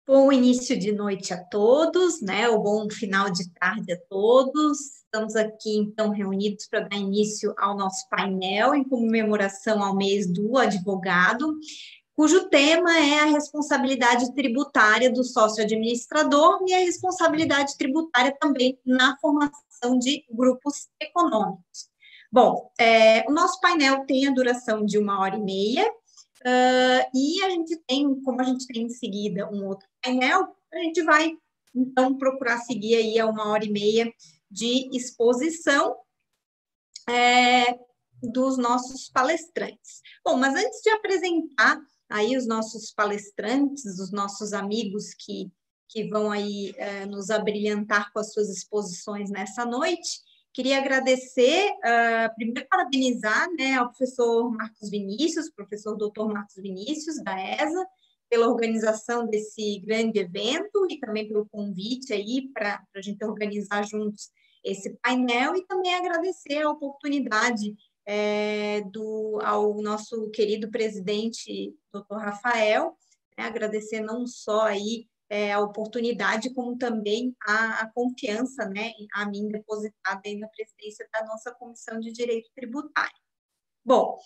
Bom início de noite a todos, né? O bom final de tarde a todos. Estamos aqui, então, reunidos para dar início ao nosso painel em comemoração ao mês do advogado, cujo tema é a responsabilidade tributária do sócio-administrador e a responsabilidade tributária também na formação de grupos econômicos. Bom, o nosso painel tem a duração de 1h30, e a gente tem, como a gente tem em seguida um outro painel, a gente vai, então, procurar seguir aí a 1h30 de exposição dos nossos palestrantes. Bom, mas antes de apresentar aí os nossos palestrantes, os nossos amigos que vão aí nos abrilhantar com as suas exposições nessa noite, queria agradecer, primeiro parabenizar, né, ao professor Marcos Vinícius, professor doutor Marcos Vinícius, da ESA, pela organização desse grande evento e também pelo convite aí para a gente organizar juntos esse painel, e também agradecer a oportunidade ao nosso querido presidente, doutor Rafael, né, agradecer não só aí a oportunidade, como também a confiança, né, a mim depositada aí na presidência da nossa Comissão de Direito Tributário. Bom,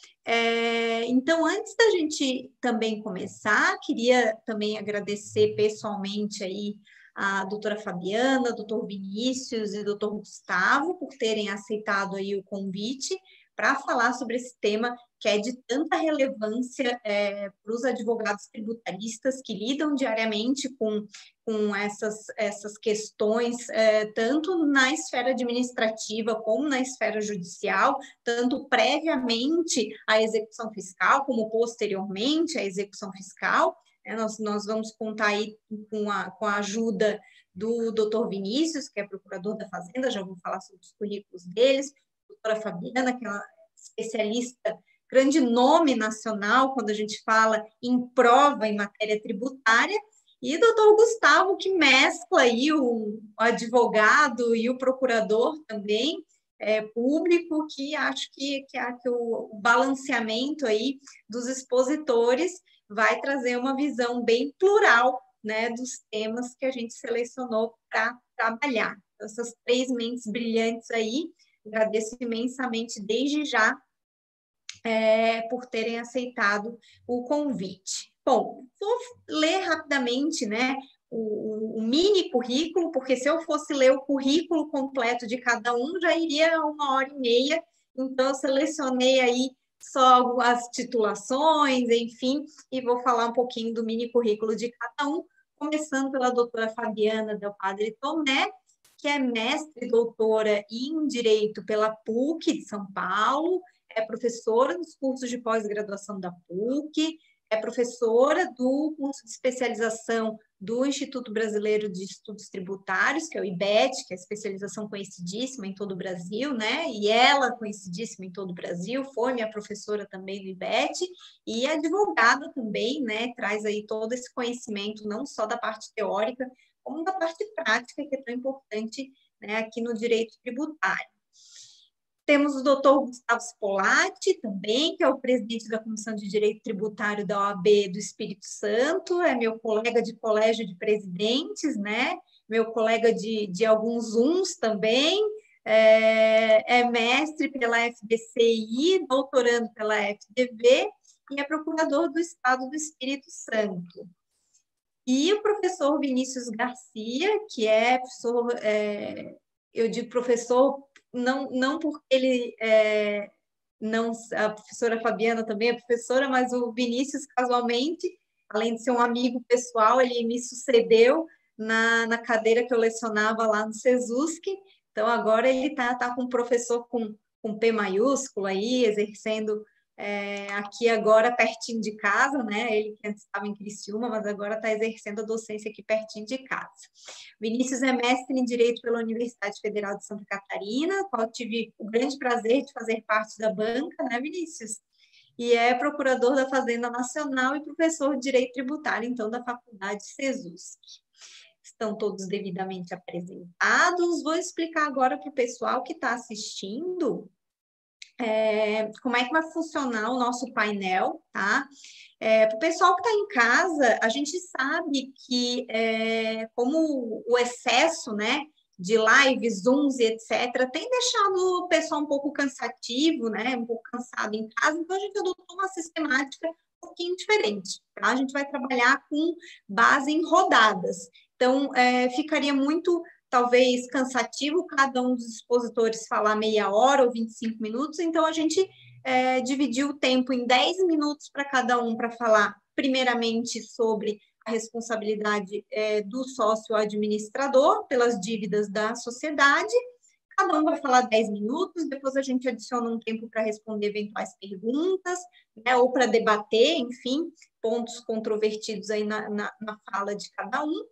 então, antes da gente também começar, queria também agradecer pessoalmente aí a doutora Fabiana, doutor Vinícius e doutor Gustavo por terem aceitado aí o convite para falar sobre esse tema que é de tanta relevância para os advogados tributaristas que lidam diariamente com essas questões, tanto na esfera administrativa como na esfera judicial, tanto previamente à execução fiscal como posteriormente à execução fiscal. Nós vamos contar aí com a ajuda do doutor Vinícius, que é procurador da Fazenda, já vou falar sobre os currículos deles, doutora Fabiana, que é uma especialista, grande nome nacional quando a gente fala em prova em matéria tributária, e o doutor Gustavo, que mescla aí o advogado e o procurador também, público, que acho que o balanceamento aí dos expositores vai trazer uma visão bem plural, né, dos temas que a gente selecionou para trabalhar. Essas três mentes brilhantes aí, agradeço imensamente desde já por terem aceitado o convite. Bom, vou ler rapidamente, né, o mini currículo, porque se eu fosse ler o currículo completo de cada um, já iria 1h30, então eu selecionei aí só as titulações, enfim, e vou falar um pouquinho do mini currículo de cada um, começando pela doutora Fabiana Del Padre Tomé, que é mestre e doutora em Direito pela PUC de São Paulo, é professora dos cursos de pós-graduação da PUC, é professora do curso de especialização do Instituto Brasileiro de Estudos Tributários, que é o IBET, que é a especialização conhecidíssima em todo o Brasil, né? E ela, conhecidíssima em todo o Brasil, foi minha professora também do IBET, e advogada também, né? Traz aí todo esse conhecimento, não só da parte teórica, como da parte prática, que é tão importante, né, aqui no direito tributário. Temos o doutor Gustavo Spolatti também, que é o presidente da Comissão de Direito Tributário da OAB do Espírito Santo, é meu colega de colégio de presidentes, né? Meu colega de alguns Zooms também, é mestre pela FBCI, doutorando pela FDV e é procurador do Estado do Espírito Santo. E o professor Vinícius Garcia, que é professor, eu digo professor não porque ele não, a professora Fabiana também é professora, mas o Vinícius, casualmente, além de ser um amigo pessoal, ele me sucedeu na cadeira que eu lecionava lá no SESUSC, então agora ele tá com um professor com P maiúsculo aí, exercendo aqui agora pertinho de casa, né? Ele que antes estava em Criciúma, mas agora está exercendo a docência aqui pertinho de casa. Vinícius é mestre em Direito pela Universidade Federal de Santa Catarina, qual tive o grande prazer de fazer parte da banca, né, Vinícius? E é procurador da Fazenda Nacional e professor de Direito Tributário, então, da Faculdade SESUSC. Estão todos devidamente apresentados. Vou explicar agora para o pessoal que está assistindo como é que vai funcionar o nosso painel, tá? Para o pessoal que está em casa, a gente sabe que como o excesso, né, de lives, Zooms e etc., tem deixado o pessoal um pouco cansativo, né, um pouco cansado em casa, então a gente adotou uma sistemática um pouquinho diferente, tá? A gente vai trabalhar com base em rodadas. Então, ficaria muito, talvez, cansativo cada um dos expositores falar meia hora ou 25 minutos, então a gente dividiu o tempo em 10 minutos para cada um para falar, primeiramente, sobre a responsabilidade do sócio administrador pelas dívidas da sociedade. Cada um vai falar 10 minutos, depois a gente adiciona um tempo para responder eventuais perguntas, né, ou para debater, enfim, pontos controvertidos aí na fala de cada um.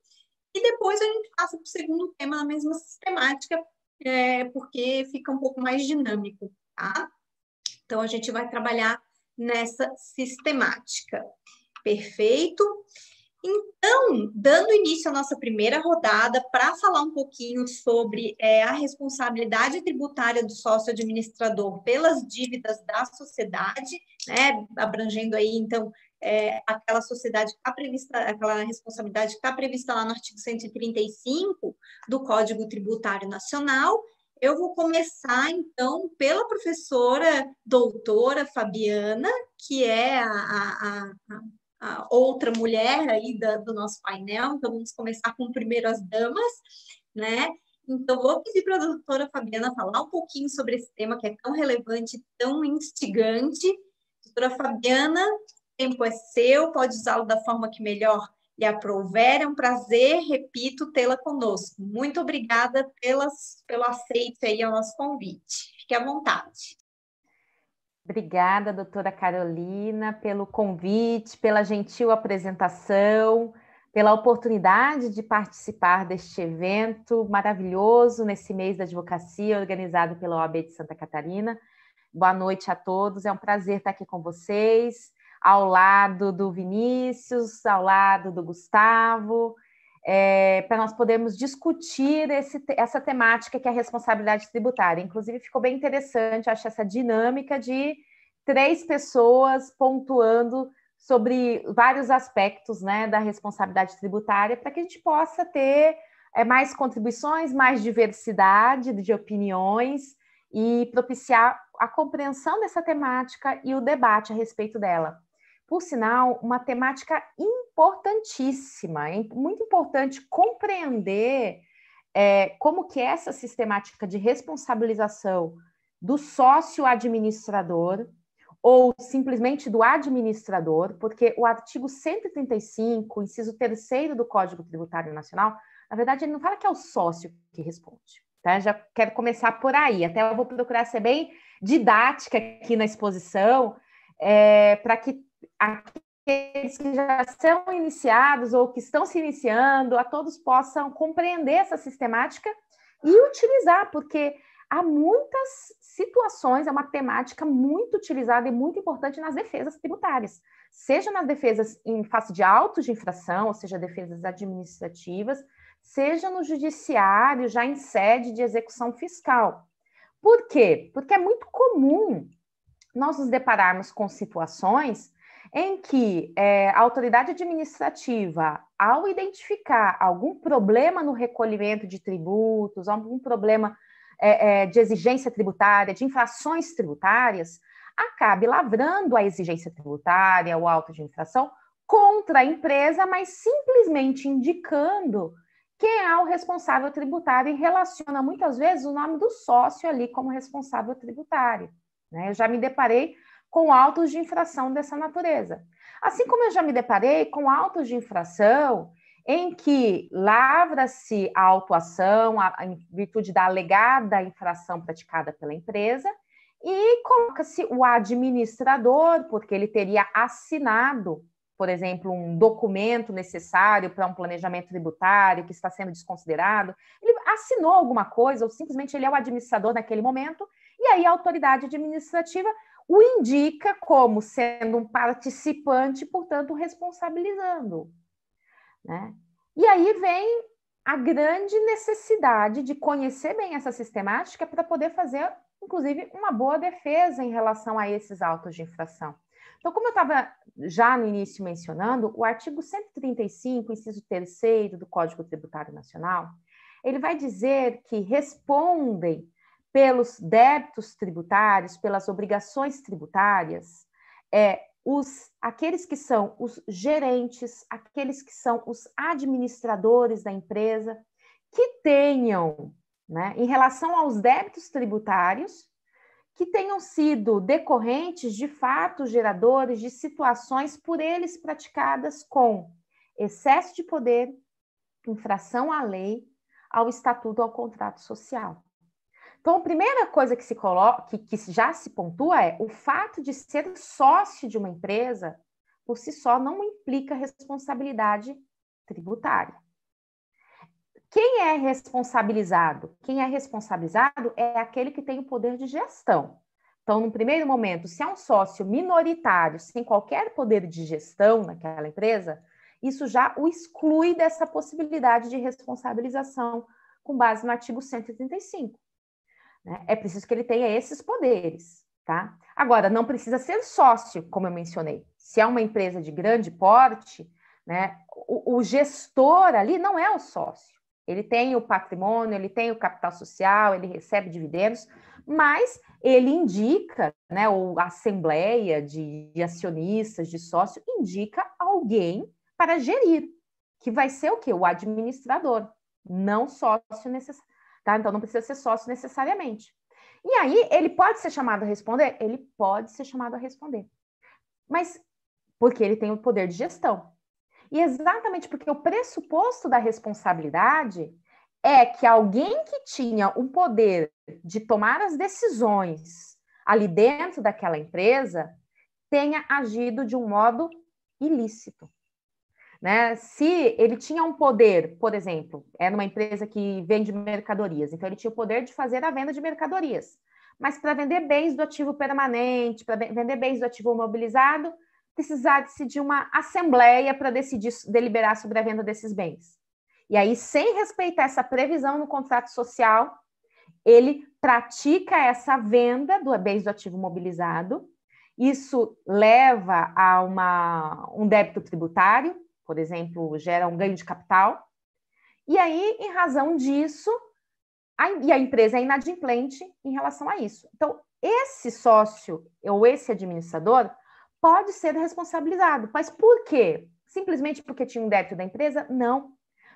E depois a gente passa para o segundo tema na mesma sistemática, porque fica um pouco mais dinâmico, tá? Então, a gente vai trabalhar nessa sistemática. Perfeito? Então, dando início à nossa primeira rodada, para falar um pouquinho sobre a responsabilidade tributária do sócio administrador pelas dívidas da sociedade, né, abrangendo aí, então, aquela sociedade que está prevista, aquela responsabilidade que está prevista lá no artigo 135 do Código Tributário Nacional. Eu vou começar, então, pela professora doutora Fabiana, que é a outra mulher aí do nosso painel. Então, vamos começar com primeiro as damas, né? Então, vou pedir para a doutora Fabiana falar um pouquinho sobre esse tema que é tão relevante, tão instigante. Doutora Fabiana, o tempo é seu, pode usá-lo da forma que melhor lhe aprouver. É um prazer, repito, tê-la conosco. Muito obrigada pelo aceite aí ao nosso convite. Fique à vontade. Obrigada, doutora Carolina, pelo convite, pela gentil apresentação, pela oportunidade de participar deste evento maravilhoso nesse mês da advocacia, organizado pela OAB de Santa Catarina. Boa noite a todos, é um prazer estar aqui com vocês, ao lado do Vinícius, ao lado do Gustavo, para nós podermos discutir essa temática que é a responsabilidade tributária. Inclusive, ficou bem interessante, acho, essa dinâmica de 3 pessoas pontuando sobre vários aspectos, né, da responsabilidade tributária, para que a gente possa ter mais contribuições, mais diversidade de opiniões e propiciar a compreensão dessa temática e o debate a respeito dela. Por sinal, uma temática importantíssima, é muito importante compreender como que é essa sistemática de responsabilização do sócio administrador ou simplesmente do administrador, porque o artigo 135, inciso 3º do Código Tributário Nacional, na verdade, ele não fala que é o sócio que responde. Tá? Já quero começar por aí, até eu vou procurar ser bem didática aqui na exposição, para que aqueles que já são iniciados ou que estão se iniciando, a todos possam compreender essa sistemática e utilizar, porque há muitas situações, é uma temática muito utilizada e muito importante nas defesas tributárias, seja nas defesas em face de autos de infração, ou seja, defesas administrativas, seja no judiciário, já em sede de execução fiscal. Por quê? Porque é muito comum nós nos depararmos com situações em que a autoridade administrativa, ao identificar algum problema no recolhimento de tributos, algum problema de exigência tributária, de infrações tributárias, acabe lavrando a exigência tributária, o auto de infração, contra a empresa, mas simplesmente indicando quem é o responsável tributário e relaciona muitas vezes o nome do sócio ali como responsável tributário. Né? Eu já me deparei com autos de infração dessa natureza. Assim como eu já me deparei com autos de infração em que lavra-se a autuação em virtude da alegada infração praticada pela empresa e coloca-se o administrador, porque ele teria assinado, por exemplo, um documento necessário para um planejamento tributário que está sendo desconsiderado, ele assinou alguma coisa ou simplesmente ele é o administrador naquele momento, e aí a autoridade administrativa o indica como sendo um participante, portanto, responsabilizando. Né? E aí vem a grande necessidade de conhecer bem essa sistemática para poder fazer inclusive, uma boa defesa em relação a esses autos de infração. Então, como eu estava já no início mencionando, o artigo 135, inciso 3º do Código Tributário Nacional, ele vai dizer que respondem pelos débitos tributários, pelas obrigações tributárias, aqueles que são os gerentes, aqueles que são os administradores da empresa, que tenham, né, em relação aos débitos tributários, que tenham sido decorrentes de fatos geradores de situações por eles praticadas com excesso de poder, infração à lei, ao estatuto, ao contrato social. Então, a primeira coisa que se coloca, que já se pontua é o fato de ser sócio de uma empresa, por si só, não implica responsabilidade tributária. Quem é responsabilizado? Quem é responsabilizado é aquele que tem o poder de gestão. Então, no primeiro momento, se é um sócio minoritário, sem qualquer poder de gestão naquela empresa, isso já o exclui dessa possibilidade de responsabilização com base no artigo 135. Né? É preciso que ele tenha esses poderes, tá? Agora, não precisa ser sócio, como eu mencionei. Se é uma empresa de grande porte, né, o gestor ali não é o sócio. Ele tem o patrimônio, ele tem o capital social, ele recebe dividendos, mas ele indica, né, ou a assembleia de acionistas, de sócio, indica alguém para gerir, que vai ser o quê? O administrador, não sócio necessariamente. Tá? Então, não precisa ser sócio necessariamente. E aí, ele pode ser chamado a responder? Ele pode ser chamado a responder. Mas porque ele tem o poder de gestão. E exatamente porque o pressuposto da responsabilidade é que alguém que tinha o poder de tomar as decisões ali dentro daquela empresa tenha agido de um modo ilícito. Né? Se ele tinha um poder, por exemplo, é numa empresa que vende mercadorias, então ele tinha o poder de fazer a venda de mercadorias. Mas para vender bens do ativo permanente, para vender bens do ativo mobilizado, precisasse de uma assembleia para decidir, deliberar sobre a venda desses bens. E aí, sem respeitar essa previsão no contrato social, ele pratica essa venda do bens do ativo mobilizado. Isso leva a um débito tributário, por exemplo, gera um ganho de capital. E aí, em razão disso, a empresa é inadimplente em relação a isso. Então, esse sócio ou esse administrador pode ser responsabilizado. Mas por quê? Simplesmente porque tinha um débito da empresa? Não.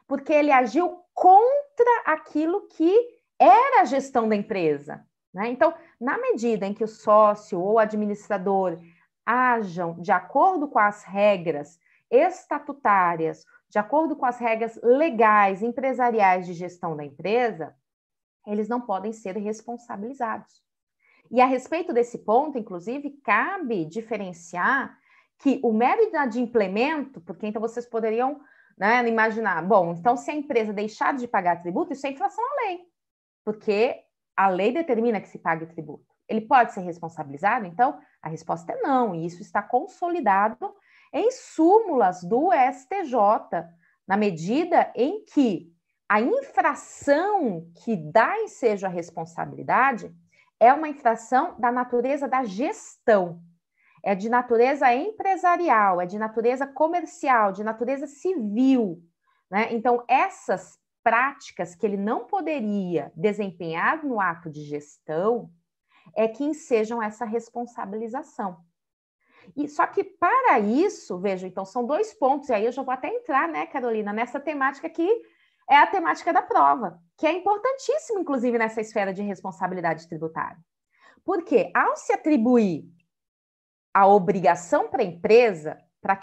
Porque ele agiu contra aquilo que era a gestão da empresa. Né? Então, na medida em que o sócio ou administrador ajam de acordo com as regras estatutárias, de acordo com as regras legais, empresariais de gestão da empresa, eles não podem ser responsabilizados. E a respeito desse ponto, inclusive, cabe diferenciar que o mero inadimplemento, porque então vocês poderiam, né, imaginar, bom, então se a empresa deixar de pagar tributo, isso é infração à lei, porque a lei determina que se pague tributo. Ele pode ser responsabilizado? Então, a resposta é não, e isso está consolidado em súmulas do STJ, na medida em que a infração que dá ensejo à responsabilidade é uma infração da natureza da gestão, é de natureza empresarial, é de natureza comercial, de natureza civil, né? Então, essas práticas que ele não poderia desempenhar no ato de gestão é que ensejam essa responsabilização. E só que para isso, veja, então são 2 pontos, e aí eu já vou até entrar, né, Carolina, nessa temática que é a temática da prova, que é importantíssima, inclusive, nessa esfera de responsabilidade tributária. Porque ao se atribuir a obrigação para a empresa, para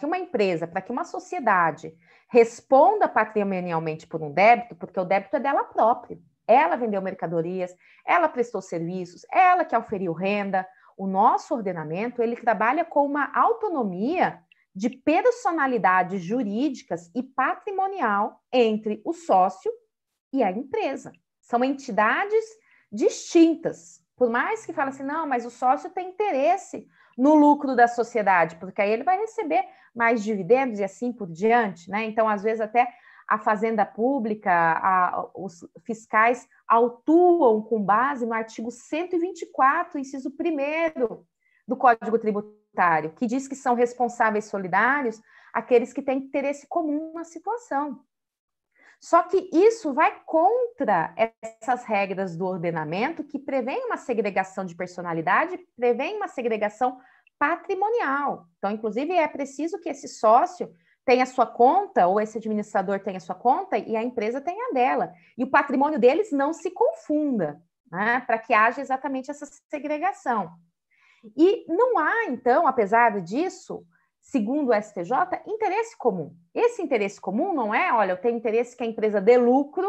que uma sociedade responda patrimonialmente por um débito, porque o débito é dela própria, ela vendeu mercadorias, ela prestou serviços, ela que auferiu renda. O nosso ordenamento, ele trabalha com uma autonomia de personalidades jurídicas e patrimonial entre o sócio e a empresa. São entidades distintas. Por mais que fale assim, não, mas o sócio tem interesse no lucro da sociedade, porque aí ele vai receber mais dividendos e assim por diante, né? Então, às vezes, até a Fazenda Pública, os fiscais autuam com base no artigo 124, inciso 1º do Código Tributário, que diz que são responsáveis solidários aqueles que têm interesse comum na situação. Só que isso vai contra essas regras do ordenamento que prevêem uma segregação de personalidade, prevêem uma segregação patrimonial. Então, inclusive, é preciso que esse sócio tenha sua conta, ou esse administrador tenha sua conta, e a empresa tenha a dela. E o patrimônio deles não se confunda, né, para que haja exatamente essa segregação. E não há, então, apesar disso, segundo o STJ, interesse comum. Esse interesse comum não é, olha, eu tenho interesse que a empresa dê lucro,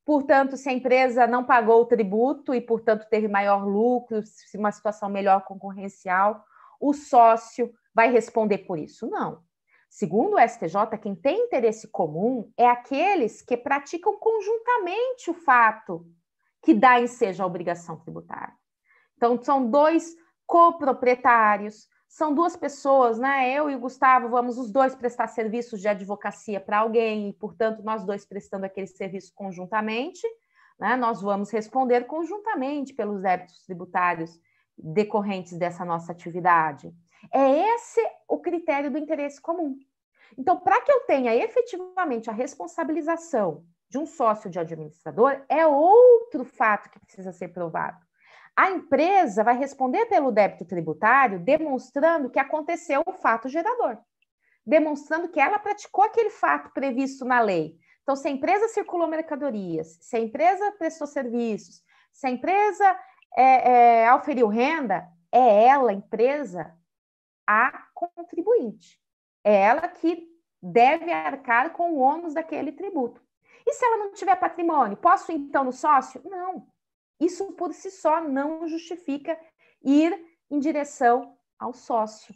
portanto, se a empresa não pagou o tributo e, portanto, teve maior lucro, se uma situação melhor concorrencial, o sócio vai responder por isso. Não. Segundo o STJ, quem tem interesse comum é aqueles que praticam conjuntamente o fato que dá ensejo à obrigação tributária. Então, são 2 coproprietários, são 2 pessoas, né? Eu e o Gustavo vamos os 2 prestar serviços de advocacia para alguém e, portanto, nós 2 prestando aquele serviço conjuntamente, né? Nós vamos responder conjuntamente pelos débitos tributários decorrentes dessa nossa atividade. É esse o critério do interesse comum. Então, para que eu tenha efetivamente a responsabilização de um sócio de administrador, é outro fato que precisa ser provado. A empresa vai responder pelo débito tributário demonstrando que aconteceu o fato gerador, demonstrando que ela praticou aquele fato previsto na lei. Então, se a empresa circulou mercadorias, se a empresa prestou serviços, se a empresa auferiu renda, é ela, a empresa, a contribuinte. É ela que deve arcar com o ônus daquele tributo. E se ela não tiver patrimônio, posso então no sócio? Não. Isso por si só não justifica ir em direção ao sócio.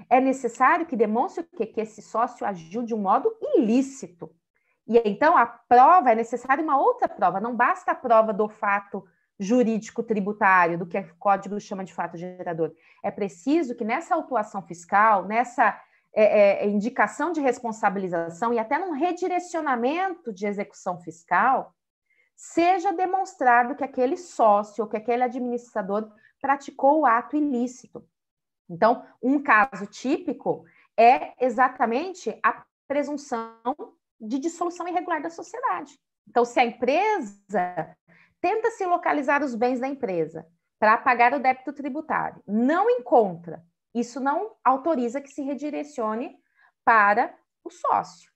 É necessário que demonstre que esse sócio agiu de um modo ilícito. E então a prova, é necessária uma outra prova, não basta a prova do fato jurídico tributário, do que o Código chama de fato gerador. É preciso que nessa autuação fiscal, nessa indicação de responsabilização e até num redirecionamento de execução fiscal, seja demonstrado que aquele sócio ou que aquele administrador praticou o ato ilícito. Então, um caso típico é exatamente a presunção de dissolução irregular da sociedade. Então, se a empresa tenta se localizar os bens da empresa para pagar o débito tributário, não encontra, isso não autoriza que se redirecione para o sócio.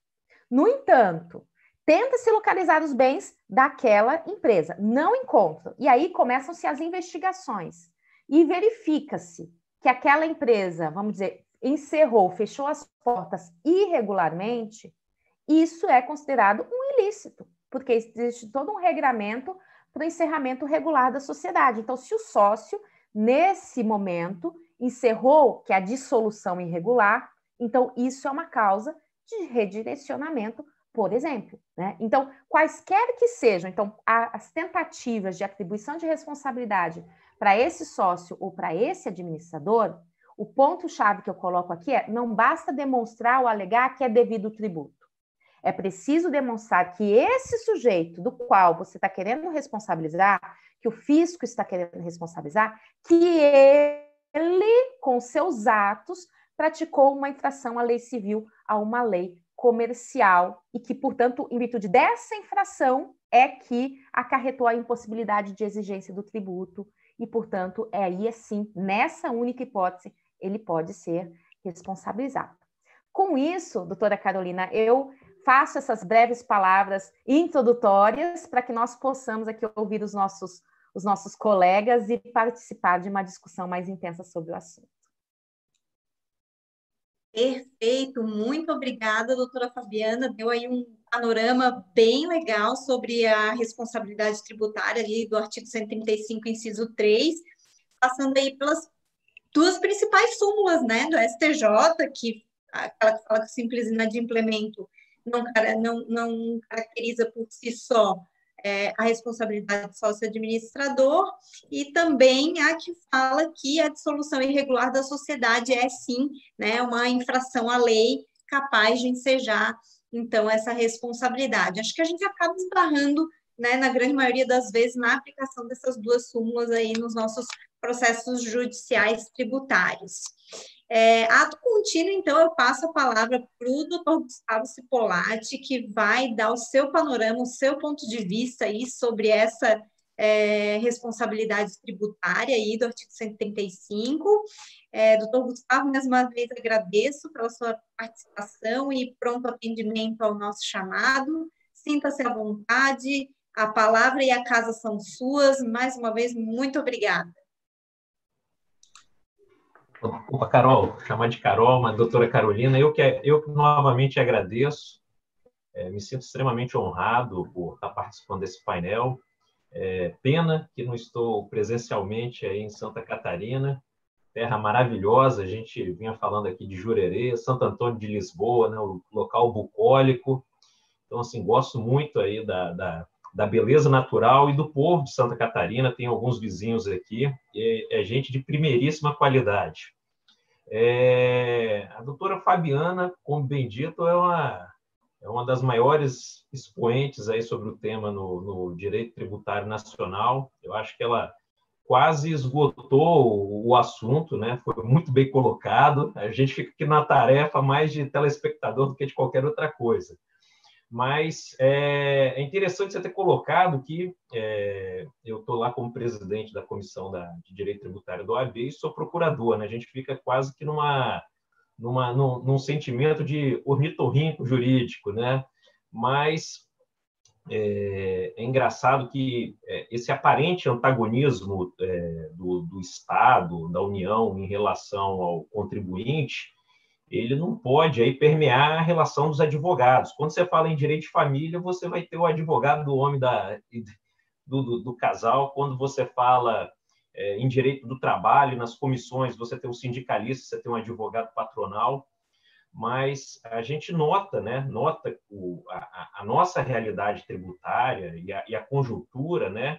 No entanto, tenta se localizar os bens daquela empresa, não encontra. E aí começam-se as investigações e verifica-se que aquela empresa, vamos dizer, encerrou, fechou as portas irregularmente, isso é considerado um ilícito, porque existe todo um regramento para o encerramento regular da sociedade. Então, se o sócio, nesse momento, encerrou, que é a dissolução irregular, então isso é uma causa de redirecionamento, por exemplo, né? Então, quaisquer que sejam, então, as tentativas de atribuição de responsabilidade para esse sócio ou para esse administrador, o ponto-chave que eu coloco aqui é: não basta demonstrar ou alegar que é devido o tributo. É preciso demonstrar que esse sujeito do qual você está querendo responsabilizar, que o fisco está querendo responsabilizar, que ele, com seus atos, praticou uma infração à lei civil, a uma lei comercial, e que, portanto, em virtude dessa infração, é que acarretou a impossibilidade de exigência do tributo, e, portanto, aí, assim, nessa única hipótese, ele pode ser responsabilizado. Com isso, doutora Carolina, eu faço essas breves palavras introdutórias para que nós possamos aqui ouvir os nossos colegas e participar de uma discussão mais intensa sobre o assunto. Perfeito, muito obrigada, doutora Fabiana. Deu aí um panorama bem legal sobre a responsabilidade tributária ali do artigo 135, inciso 3, passando aí pelas 2 principais súmulas, né, do STJ, aquela que fala que o simples inadimplemento não caracteriza por si só a responsabilidade do sócio-administrador, e também a que fala que a dissolução irregular da sociedade é, sim, né, uma infração à lei capaz de ensejar então, essa responsabilidade. Acho que a gente acaba esbarrando, né, na grande maioria das vezes, na aplicação dessas duas súmulas aí nos nossos processos judiciais tributários. Ato contínuo, então, eu passo a palavra para o doutor Gustavo Cipolatti, que vai dar o seu panorama, o seu ponto de vista aí sobre essa responsabilidade tributária aí do artigo 135. Doutor Gustavo, mais uma vez agradeço pela sua participação e pronto atendimento ao nosso chamado. Sinta-se à vontade, a palavra e a casa são suas. Mais uma vez, muito obrigada. Opa, Carol, chamar de Carol, mas doutora Carolina, eu novamente agradeço, me sinto extremamente honrado por estar participando desse painel. Pena que não estou presencialmente aí em Santa Catarina, terra maravilhosa, a gente vinha falando aqui de Jurerê, Santo Antônio de Lisboa, né, o local bucólico. Então, assim, gosto muito aí da beleza natural e do povo de Santa Catarina, tem alguns vizinhos aqui, é gente de primeiríssima qualidade. A doutora Fabiana, como bem dito, é uma das maiores expoentes aí sobre o tema no direito tributário nacional. Eu acho que ela quase esgotou o assunto, né? Foi muito bem colocado. A gente fica aqui na tarefa mais de telespectador do que de qualquer outra coisa. Mas é interessante você ter colocado que eu estou lá como presidente da Comissão de Direito Tributário do OAB e sou procurador, né? A gente fica quase que num sentimento de ornitorrinco jurídico, né? Mas é engraçado que esse aparente antagonismo do Estado, da União, em relação ao contribuinte, ele não pode aí permear a relação dos advogados. Quando você fala em direito de família, você vai ter o advogado do homem do casal. Quando você fala em direito do trabalho, nas comissões, você tem um sindicalista, você tem um advogado patronal. Mas a gente nota, né? Nota a nossa realidade tributária e a conjuntura, né?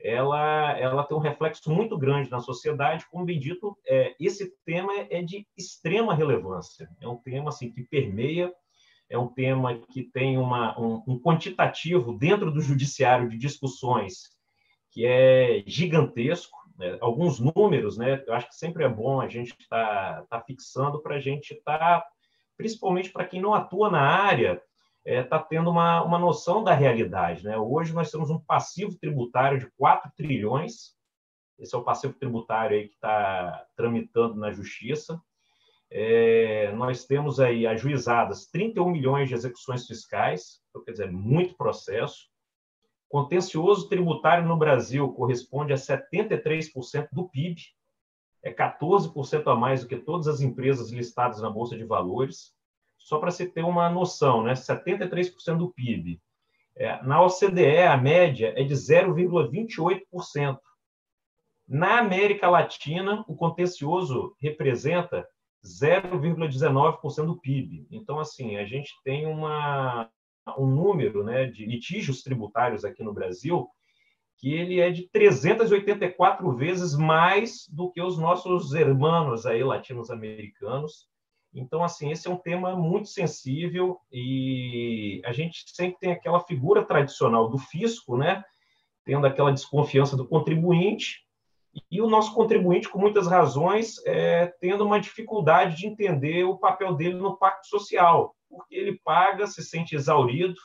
Ela tem um reflexo muito grande na sociedade. Como bem dito, esse tema é de extrema relevância. É um tema assim, que permeia, é um tema que tem um quantitativo dentro do judiciário de discussões que é gigantesco. Né? Alguns números, né? Eu acho que sempre é bom a gente estar fixando para a gente estar, principalmente para quem não atua na área, está tendo uma noção da realidade. Né? Hoje nós temos um passivo tributário de 4 trilhões, esse é o passivo tributário aí que está tramitando na Justiça. Nós temos aí ajuizadas 31 milhões de execuções fiscais, então, quer dizer, muito processo. Contencioso tributário no Brasil corresponde a 73% do PIB, é 14% a mais do que todas as empresas listadas na Bolsa de Valores. Só para você ter uma noção, né? 73% do PIB. Na OCDE, a média é de 0,28%. Na América Latina, o contencioso representa 0,19% do PIB. Então, assim, a gente tem um número, né, de litígios tributários aqui no Brasil que ele é de 384 vezes mais do que os nossos irmãos aí latino-americanos. Então, assim, esse é um tema muito sensível e a gente sempre tem aquela figura tradicional do fisco, né? Tendo aquela desconfiança do contribuinte e o nosso contribuinte, com muitas razões, tendo uma dificuldade de entender o papel dele no pacto social, porque ele paga, se sente exaurido,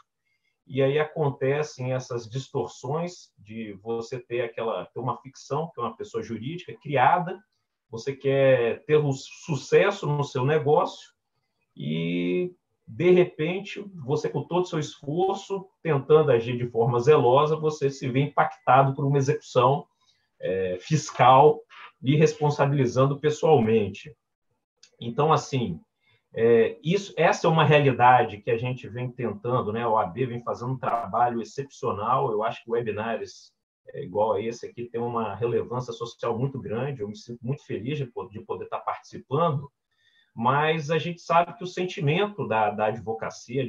e aí acontecem essas distorções de você ter uma ficção, que é uma pessoa jurídica criada, você quer ter um sucesso no seu negócio e, de repente, você, com todo o seu esforço, tentando agir de forma zelosa, você se vê impactado por uma execução fiscal lhe responsabilizando pessoalmente. Então, assim, essa é uma realidade que a gente vem tentando, né? A OAB vem fazendo um trabalho excepcional. Eu acho que webinars igual a esse aqui tem uma relevância social muito grande. Eu me sinto muito feliz de poder estar participando, mas a gente sabe que o sentimento da advocacia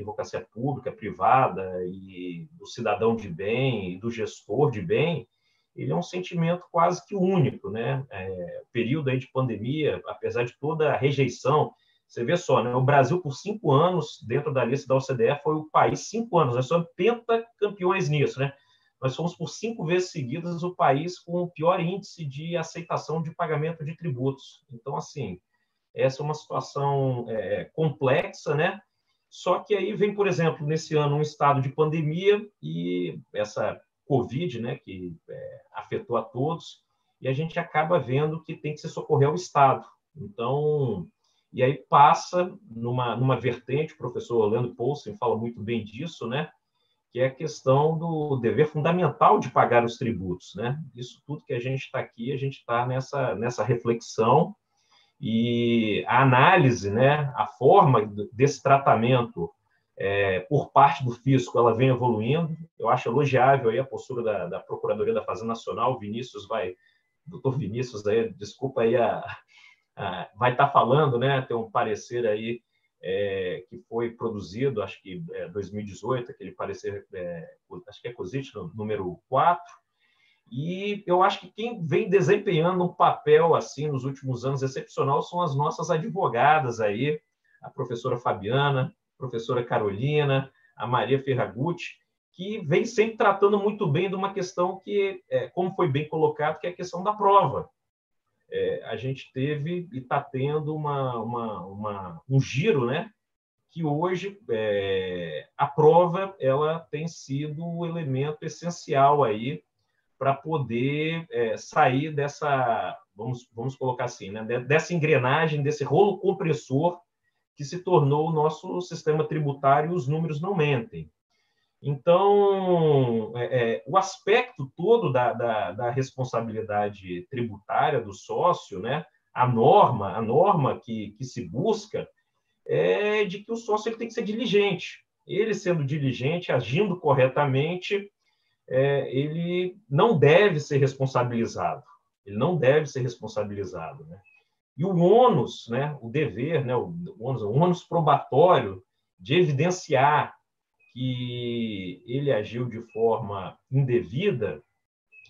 pública, privada, e do cidadão de bem, e do gestor de bem, ele é um sentimento quase que único, né? O período aí de pandemia, apesar de toda a rejeição, Você vê só, né? O Brasil, por 5 anos, dentro da lista da OCDE, foi o país, 5 anos, nós somos pentacampeões nisso, né? Nós fomos, por 5 vezes seguidas, o país com o pior índice de aceitação de pagamento de tributos. Então, assim, essa é uma situação complexa, né? Só que aí vem, por exemplo, nesse ano, um estado de pandemia e essa Covid, né, que afetou a todos, e a gente acaba vendo que tem que se socorrer ao Estado. Então, e aí passa numa vertente, o professor Orlando Poulsen fala muito bem disso, né, que é a questão do dever fundamental de pagar os tributos, né? Isso tudo que a gente está aqui, a gente está nessa reflexão, e a análise, né, a forma desse tratamento por parte do fisco, ela vem evoluindo. Eu acho elogiável aí a postura da Procuradoria da Fazenda Nacional. Doutor Vinícius, aí, desculpa aí, vai estar falando, né? Tem um parecer aí que foi produzido, acho que 2018, aquele parecer, acho que é COSIT, número 4. E eu acho que quem vem desempenhando um papel assim nos últimos anos excepcional são as nossas advogadas aí, a professora Fabiana, a professora Carolina, a Maria Ferragutti, que vem sempre tratando muito bem de uma questão que, como foi bem colocado, que é a questão da prova. A gente teve e está tendo um giro, né? Que hoje a prova ela tem sido o elemento essencial aí para poder sair dessa, vamos colocar assim, né, dessa engrenagem, desse rolo compressor que se tornou o nosso sistema tributário, e os números não mentem. Então, o aspecto todo da responsabilidade tributária do sócio, né, a norma que se busca é de que o sócio ele tem que ser diligente. Ele sendo diligente, agindo corretamente, ele não deve ser responsabilizado. Ele não deve ser responsabilizado, né? E o ônus, né, o dever, né, o ônus probatório de evidenciar que ele agiu de forma indevida,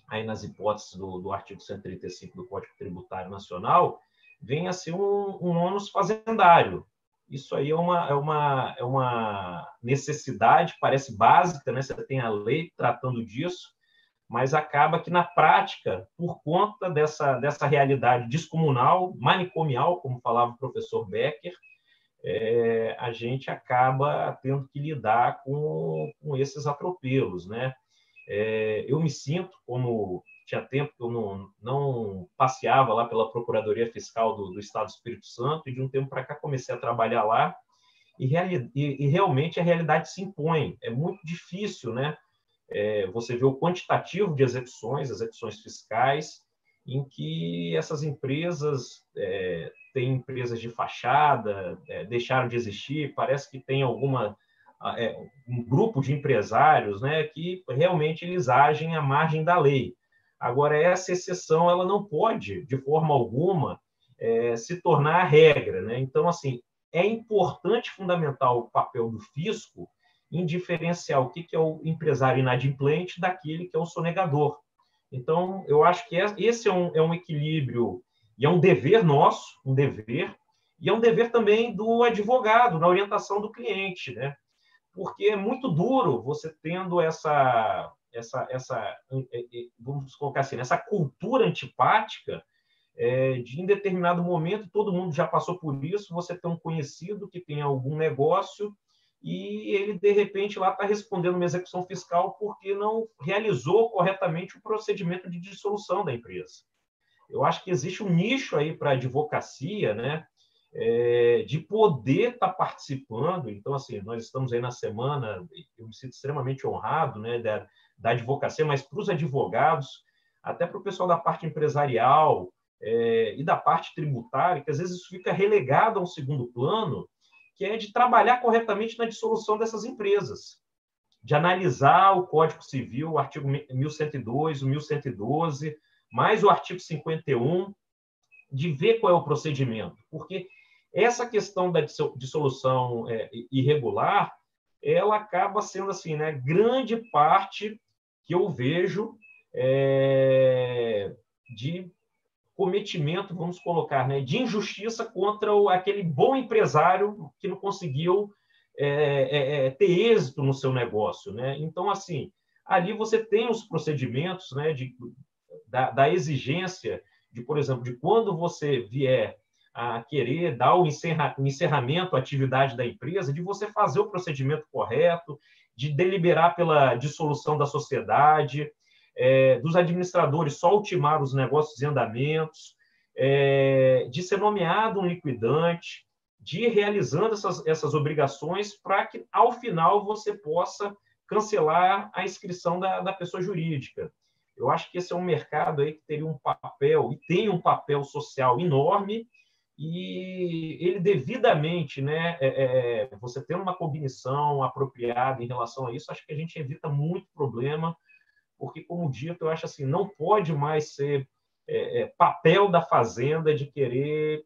aí nas hipóteses do artigo 135 do Código Tributário Nacional, vem a ser um ônus fazendário. Isso aí é uma necessidade, parece básica, né? Você tem a lei tratando disso, mas acaba que, na prática, por conta dessa realidade descomunal, manicomial, como falava o professor Becker, a gente acaba tendo que lidar com esses atropelos, né? Eu me sinto, como tinha tempo que eu não passeava lá pela Procuradoria Fiscal do Estado do Espírito Santo, e de um tempo para cá comecei a trabalhar lá, e realmente a realidade se impõe. É muito difícil, né? Você vê o quantitativo de execuções fiscais, em que essas empresas têm empresas de fachada, deixaram de existir, parece que tem um grupo de empresários, né, que realmente eles agem à margem da lei. Agora, essa exceção ela não pode, de forma alguma, se tornar a regra, né? Então, assim, é importante, fundamental o papel do fisco em diferenciar o que é o empresário inadimplente daquele que é o sonegador. Então, eu acho que esse é um equilíbrio, e é um dever nosso, e é um dever também do advogado, na orientação do cliente, né? Porque é muito duro você tendo vamos colocar assim, essa cultura antipática de, em determinado momento, todo mundo já passou por isso, você tem um conhecido que tem algum negócio e ele, de repente, lá está respondendo uma execução fiscal porque não realizou corretamente o procedimento de dissolução da empresa. Eu acho que existe um nicho aí para a advocacia, né, de poder estar participando. Então, assim, nós estamos aí na semana, eu me sinto extremamente honrado, né, da advocacia, mas para os advogados, até para o pessoal da parte empresarial e da parte tributária, que às vezes isso fica relegado a um segundo plano, que é de trabalhar corretamente na dissolução dessas empresas, de analisar o Código Civil, o artigo 1102, o 1112, mais o artigo 51, de ver qual é o procedimento, porque essa questão da dissolução irregular, ela acaba sendo assim, né, grande parte que eu vejo de cometimento, vamos colocar, né, de injustiça contra aquele bom empresário que não conseguiu ter êxito no seu negócio, né? Então, assim, ali você tem os procedimentos, né, da exigência de, por exemplo, de quando você vier a querer dar o encerramento à atividade da empresa, de você fazer o procedimento correto, de deliberar pela dissolução da sociedade, dos administradores só ultimar os negócios em andamentos, de ser nomeado um liquidante, de ir realizando essas obrigações para que, ao final, você possa cancelar a inscrição da pessoa jurídica. Eu acho que esse é um mercado aí que teria um papel, e tem um papel social enorme, e ele devidamente, né, você tendo uma cognição apropriada em relação a isso, acho que a gente evita muito problema, porque, como dito, eu acho assim, não pode mais ser papel da Fazenda de querer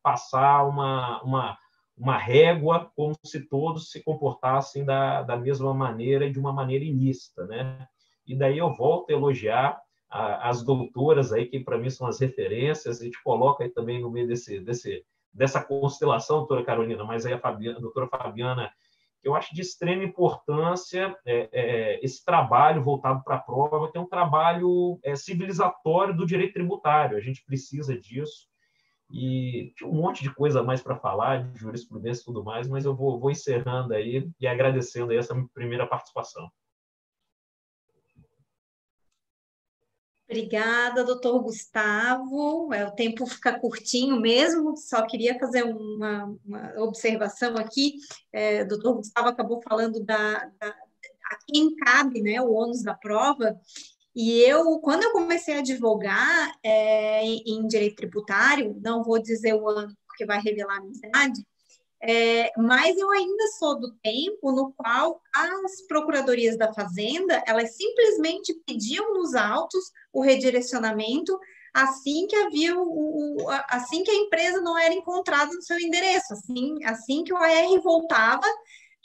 passar uma régua como se todos se comportassem da mesma maneira e de uma maneira ilícita, né? E daí eu volto a elogiar as doutoras aí, que para mim são as referências, a gente coloca aí também no meio dessa constelação, doutora Carolina, mas aí a doutora Fabiana, que eu acho de extrema importância esse trabalho voltado para a prova, que é um trabalho civilizatório do direito tributário, a gente precisa disso, e tinha um monte de coisa a mais para falar, de jurisprudência e tudo mais, mas eu vou encerrando aí e agradecendo aí essa primeira participação. Obrigada, doutor Gustavo. O tempo fica curtinho mesmo, só queria fazer uma observação aqui. O doutor Gustavo acabou falando a quem cabe, né, o ônus da prova, e quando eu comecei a advogar em direito tributário, não vou dizer o ano porque vai revelar a minha idade, mas eu ainda sou do tempo no qual as procuradorias da Fazenda, elas simplesmente pediam nos autos o redirecionamento assim que havia assim que a empresa não era encontrada no seu endereço, assim que o AR voltava,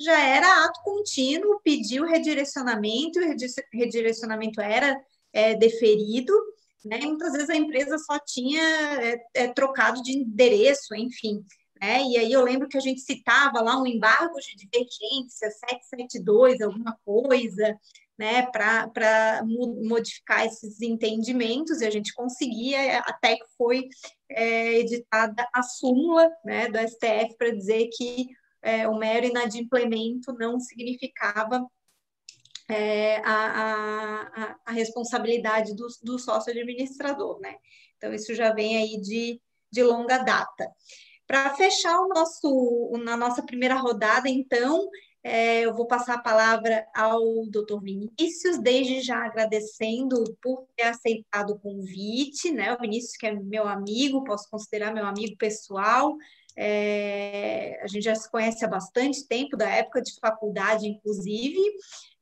já era ato contínuo, pediu redirecionamento, e o redirecionamento era deferido, né? Muitas vezes a empresa só tinha trocado de endereço, enfim. E aí eu lembro que a gente citava lá um embargo de divergência, 772, alguma coisa, né, para modificar esses entendimentos, e a gente conseguia, até que foi editada a súmula, né, do STF para dizer que o mero inadimplemento não significava a responsabilidade do sócio administrador, né? Então, isso já vem aí de longa data. Para fechar na nossa primeira rodada, então, eu vou passar a palavra ao doutor Vinícius, desde já agradecendo por ter aceitado o convite, né? O Vinícius, que é meu amigo, posso considerar meu amigo pessoal, a gente já se conhece há bastante tempo, da época de faculdade, inclusive.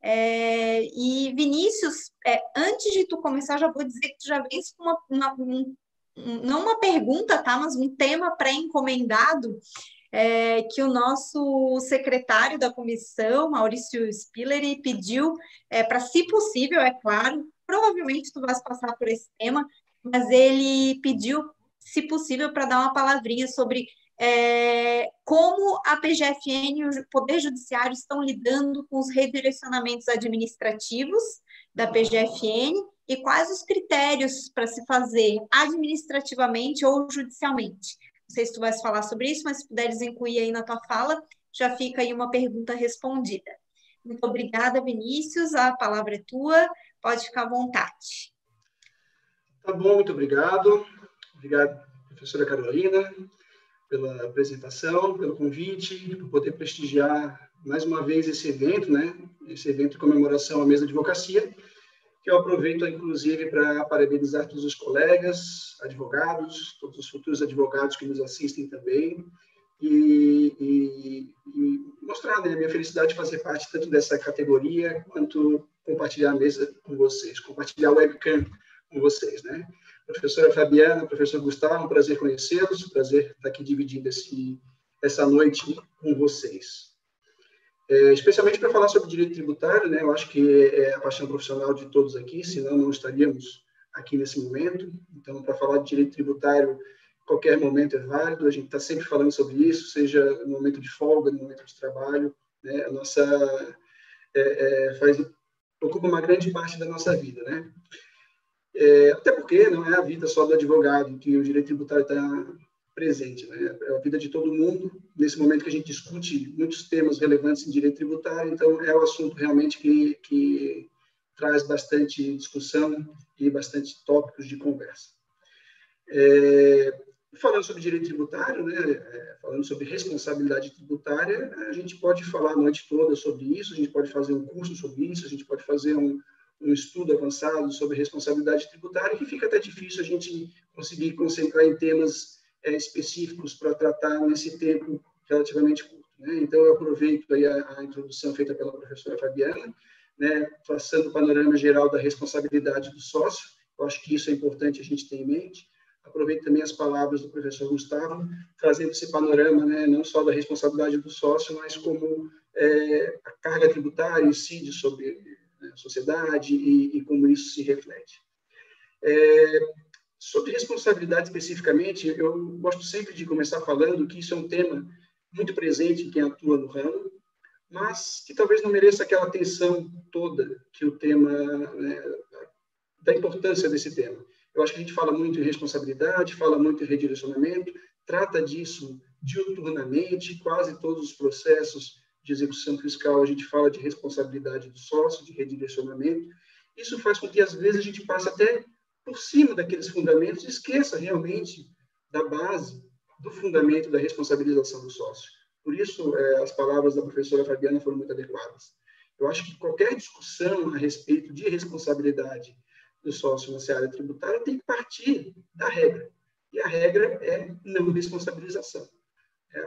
E, Vinícius, antes de tu começar, já vou dizer que tu já vens com não uma pergunta, tá? Mas um tema pré-encomendado, que o nosso secretário da comissão, Maurício Spilleri, pediu para, se possível, é claro, provavelmente tu vais passar por esse tema, mas ele pediu, se possível, para dar uma palavrinha sobre como a PGFN e o Poder Judiciário estão lidando com os redirecionamentos administrativos da PGFN e quais os critérios para se fazer administrativamente ou judicialmente. Não sei se tu vais falar sobre isso, mas se puderes incluir aí na tua fala, já fica aí uma pergunta respondida. Muito obrigada, Vinícius, a palavra é tua, pode ficar à vontade. Tá bom, muito obrigado. Obrigado, professora Carolina, pela apresentação, pelo convite, por poder prestigiar mais uma vez esse evento, né? Esse evento de comemoração à mesa de advocacia, que eu aproveito, inclusive, para parabenizar todos os colegas, advogados, todos os futuros advogados que nos assistem também, e mostrar, né, a minha felicidade de fazer parte tanto dessa categoria, quanto compartilhar a mesa com vocês, compartilhar o webcam com vocês, né? Professora Fabiana, professor Gustavo, um prazer conhecê-los, um prazer estar aqui dividindo essa noite com vocês. Especialmente para falar sobre direito tributário, né? Eu acho que é a paixão profissional de todos aqui, senão não estaríamos aqui nesse momento. Então, para falar de direito tributário, qualquer momento é válido, a gente está sempre falando sobre isso, seja no momento de folga, no momento de trabalho, né? A nossa ocupa uma grande parte da nossa vida, né? Até porque não é a vida só do advogado que o direito tributário está presente, né? É a vida de todo mundo, nesse momento que a gente discute muitos temas relevantes em direito tributário, então é um assunto realmente que traz bastante discussão e bastante tópicos de conversa. Falando sobre direito tributário, né, falando sobre responsabilidade tributária, a gente pode falar a noite toda sobre isso, a gente pode fazer um curso sobre isso, a gente pode fazer um estudo avançado sobre responsabilidade tributária, que fica até difícil a gente conseguir concentrar em temas específicos para tratar nesse tempo relativamente curto, né? Então, eu aproveito aí a introdução feita pela professora Fabiana, né, traçando o panorama geral da responsabilidade do sócio. Eu acho que isso é importante a gente ter em mente. Aproveito também as palavras do professor Gustavo, trazendo esse panorama, né, não só da responsabilidade do sócio, mas como a carga tributária incide sobre a sociedade e como isso se reflete. Sobre responsabilidade especificamente, eu gosto sempre de começar falando que isso é um tema muito presente em quem atua no ramo, mas que talvez não mereça aquela atenção toda que o tema, né, da importância desse tema. Eu acho que a gente fala muito em responsabilidade, fala muito em redirecionamento, trata disso diuturnamente, quase todos os processos de execução fiscal a gente fala de responsabilidade do sócio, de redirecionamento. Isso faz com que, às vezes, a gente passe até por cima daqueles fundamentos e esqueça realmente da base, do fundamento da responsabilização do sócio. Por isso, as palavras da professora Fabiana foram muito adequadas. Eu acho que qualquer discussão a respeito de responsabilidade do sócio na seara tributária tem que partir da regra. E a regra é não responsabilização.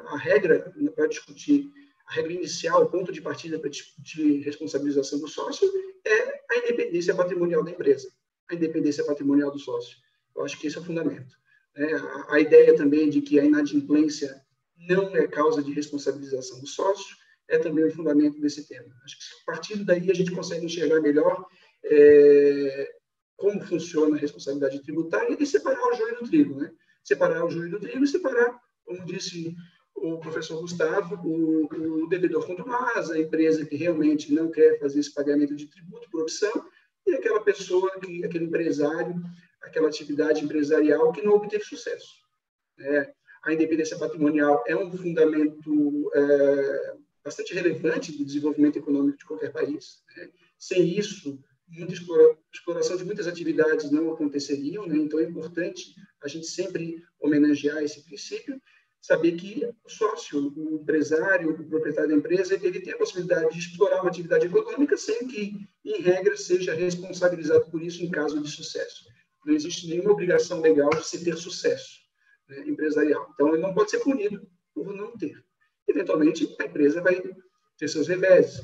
A regra, para discutir, a regra inicial, o ponto de partida para discutir responsabilização do sócio é a independência patrimonial da empresa, a independência patrimonial do sócio. Eu acho que esse é o fundamento. A ideia também de que a inadimplência não é causa de responsabilização do sócio é também o fundamento desse tema. Acho que a partir daí a gente consegue enxergar melhor como funciona a responsabilidade tributária e separar o joio do trigo, né? Separar o joio do trigo e separar, como disse o professor Gustavo, o devedor contumaz, a empresa que realmente não quer fazer esse pagamento de tributo por opção, e aquela pessoa, aquele empresário, aquela atividade empresarial que não obteve sucesso. A independência patrimonial é um fundamento bastante relevante do desenvolvimento econômico de qualquer país. Sem isso, muita exploração de muitas atividades não aconteceriam, né? Então é importante a gente sempre homenagear esse princípio, saber que o sócio, o empresário, o proprietário da empresa, ele tem a possibilidade de explorar uma atividade econômica sem que, em regra, seja responsabilizado por isso em caso de sucesso. Não existe nenhuma obrigação legal de se ter sucesso, né, empresarial. Então, ele não pode ser punido por não ter. Eventualmente, a empresa vai ter seus reveses,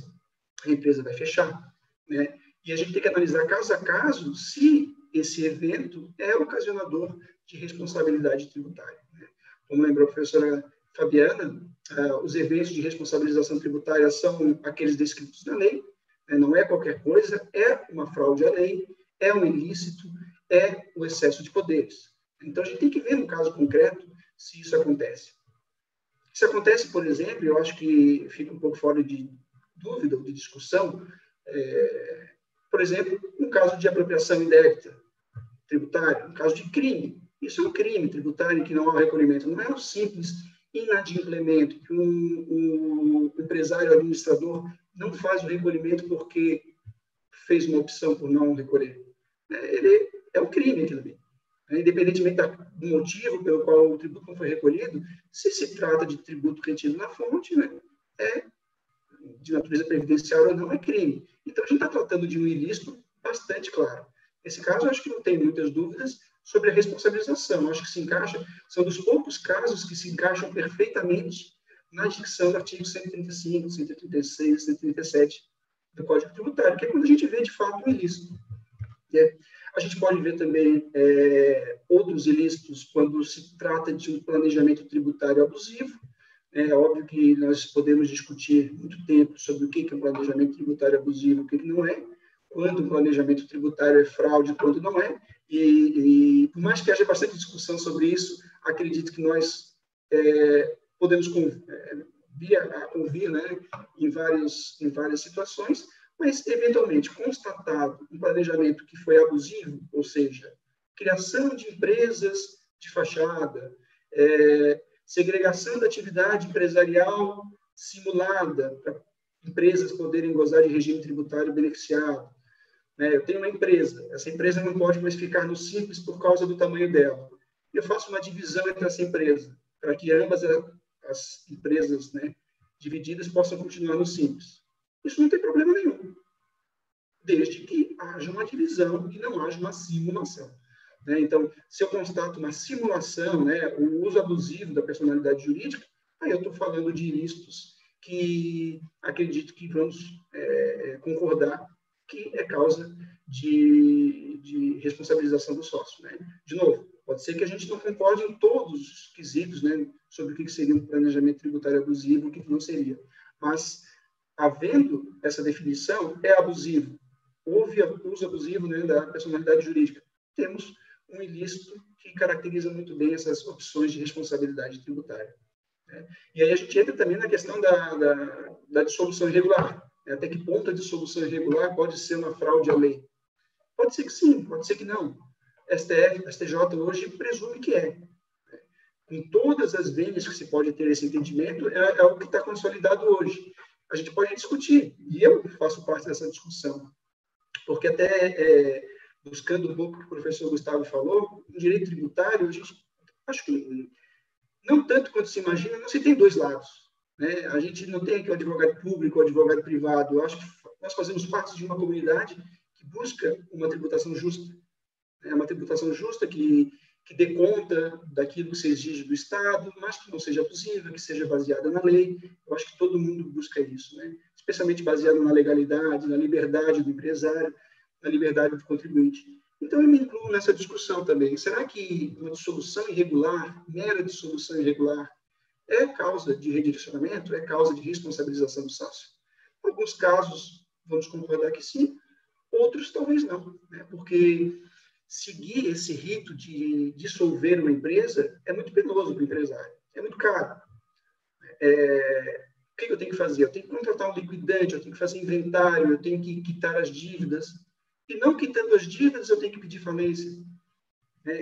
a empresa vai fechar, né? E a gente tem que analisar caso a caso se esse evento é ocasionador de responsabilidade tributária, né? Como lembrou a professora Fabiana, os eventos de responsabilização tributária são aqueles descritos na lei, né? Não é qualquer coisa, é uma fraude à lei, é um ilícito, é o excesso de poderes. Então, a gente tem que ver no caso concreto se isso acontece. Se acontece, por exemplo, eu acho que fica um pouco fora de dúvida ou de discussão, por exemplo, um caso de apropriação indébita tributária, um caso de crime. Isso é um crime tributário que não há recolhimento. Não é um simples inadimplemento, que um empresário administrador não faz o recolhimento porque fez uma opção por não recolher. Ele é um crime aquilo ali. Independentemente do motivo pelo qual o tributo não foi recolhido, se trata de tributo retido na fonte, né, de natureza previdenciária ou não, é crime. Então, a gente está tratando de um ilícito bastante claro. Nesse caso, eu acho que não tem muitas dúvidas sobre a responsabilização. Eu acho que se encaixa, são dos poucos casos que se encaixam perfeitamente na dicção do artigo 135, 136, 137 do Código Tributário, que é quando a gente vê, de fato, um ilícito. A gente pode ver também outros ilícitos quando se trata de um planejamento tributário abusivo. É óbvio que nós podemos discutir muito tempo sobre o que é um planejamento tributário abusivo e o que não é, quando o planejamento tributário é fraude, quando não é, E por mais que haja bastante discussão sobre isso, acredito que nós podemos convir, né, em várias situações, mas, eventualmente, constatado um planejamento que foi abusivo, ou seja, criação de empresas de fachada, segregação da atividade empresarial simulada para empresas poderem gozar de regime tributário beneficiado. Eu tenho uma empresa, essa empresa não pode mais ficar no Simples por causa do tamanho dela. Eu faço uma divisão entre essa empresa, para que ambas as empresas, né, divididas possam continuar no Simples. Isso não tem problema nenhum, desde que haja uma divisão e não haja uma simulação. Então, se eu constato uma simulação, o uso abusivo da personalidade jurídica, aí eu estou falando de ilícitos que acredito que vamos concordar que é causa de responsabilização do sócio. De novo, pode ser que a gente não concorde em todos os quesitos, sobre o que seria um planejamento tributário abusivo, o que não seria. Mas, havendo essa definição, é abusivo. Houve uso abusivo da personalidade jurídica. Temos um ilícito que caracteriza muito bem essas opções de responsabilidade tributária. E aí a gente entra também na questão da dissolução irregular. Até que ponto a dissolução irregular pode ser uma fraude à lei? Pode ser que sim, pode ser que não. STF, STJ hoje presume que é. Com todas as vênias que se pode ter esse entendimento, é o que está consolidado hoje. A gente pode discutir, e eu faço parte dessa discussão, porque até buscando um pouco o que o professor Gustavo falou, em direito tributário, a gente acho que não tanto quanto se imagina, não se tem dois lados. A gente não tem aqui o advogado público, o advogado privado. Eu acho que nós fazemos parte de uma comunidade que busca uma tributação justa. Uma tributação justa que dê conta daquilo que se exige do Estado, mas que não seja abusiva, que seja baseada na lei. Eu acho que todo mundo busca isso, especialmente baseado na legalidade, na liberdade do empresário, na liberdade do contribuinte. Então, eu me incluo nessa discussão também. Será que uma dissolução irregular, mera dissolução irregular, é causa de redirecionamento? É causa de responsabilização do sócio? Em alguns casos, vamos concordar que sim, outros talvez não, porque seguir esse rito de dissolver uma empresa é muito penoso para o empresário, é muito caro. O que eu tenho que fazer? Eu tenho que contratar um liquidante, eu tenho que fazer inventário, eu tenho que quitar as dívidas. E não quitando as dívidas, eu tenho que pedir falência.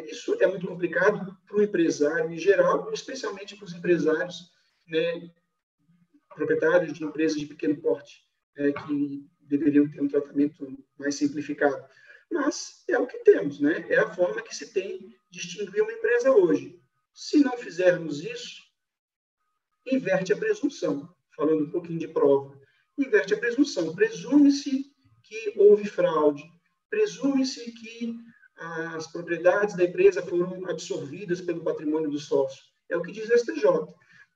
Isso é muito complicado para o empresário em geral, especialmente para os empresários, proprietários de empresas de pequeno porte, que deveriam ter um tratamento mais simplificado. Mas é o que temos, é a forma que se tem de extinguir uma empresa hoje. Se não fizermos isso, inverte a presunção. Falando um pouquinho de prova, inverte a presunção. Presume-se que houve fraude, presume-se que as propriedades da empresa foram absorvidas pelo patrimônio do sócio. É o que diz o STJ.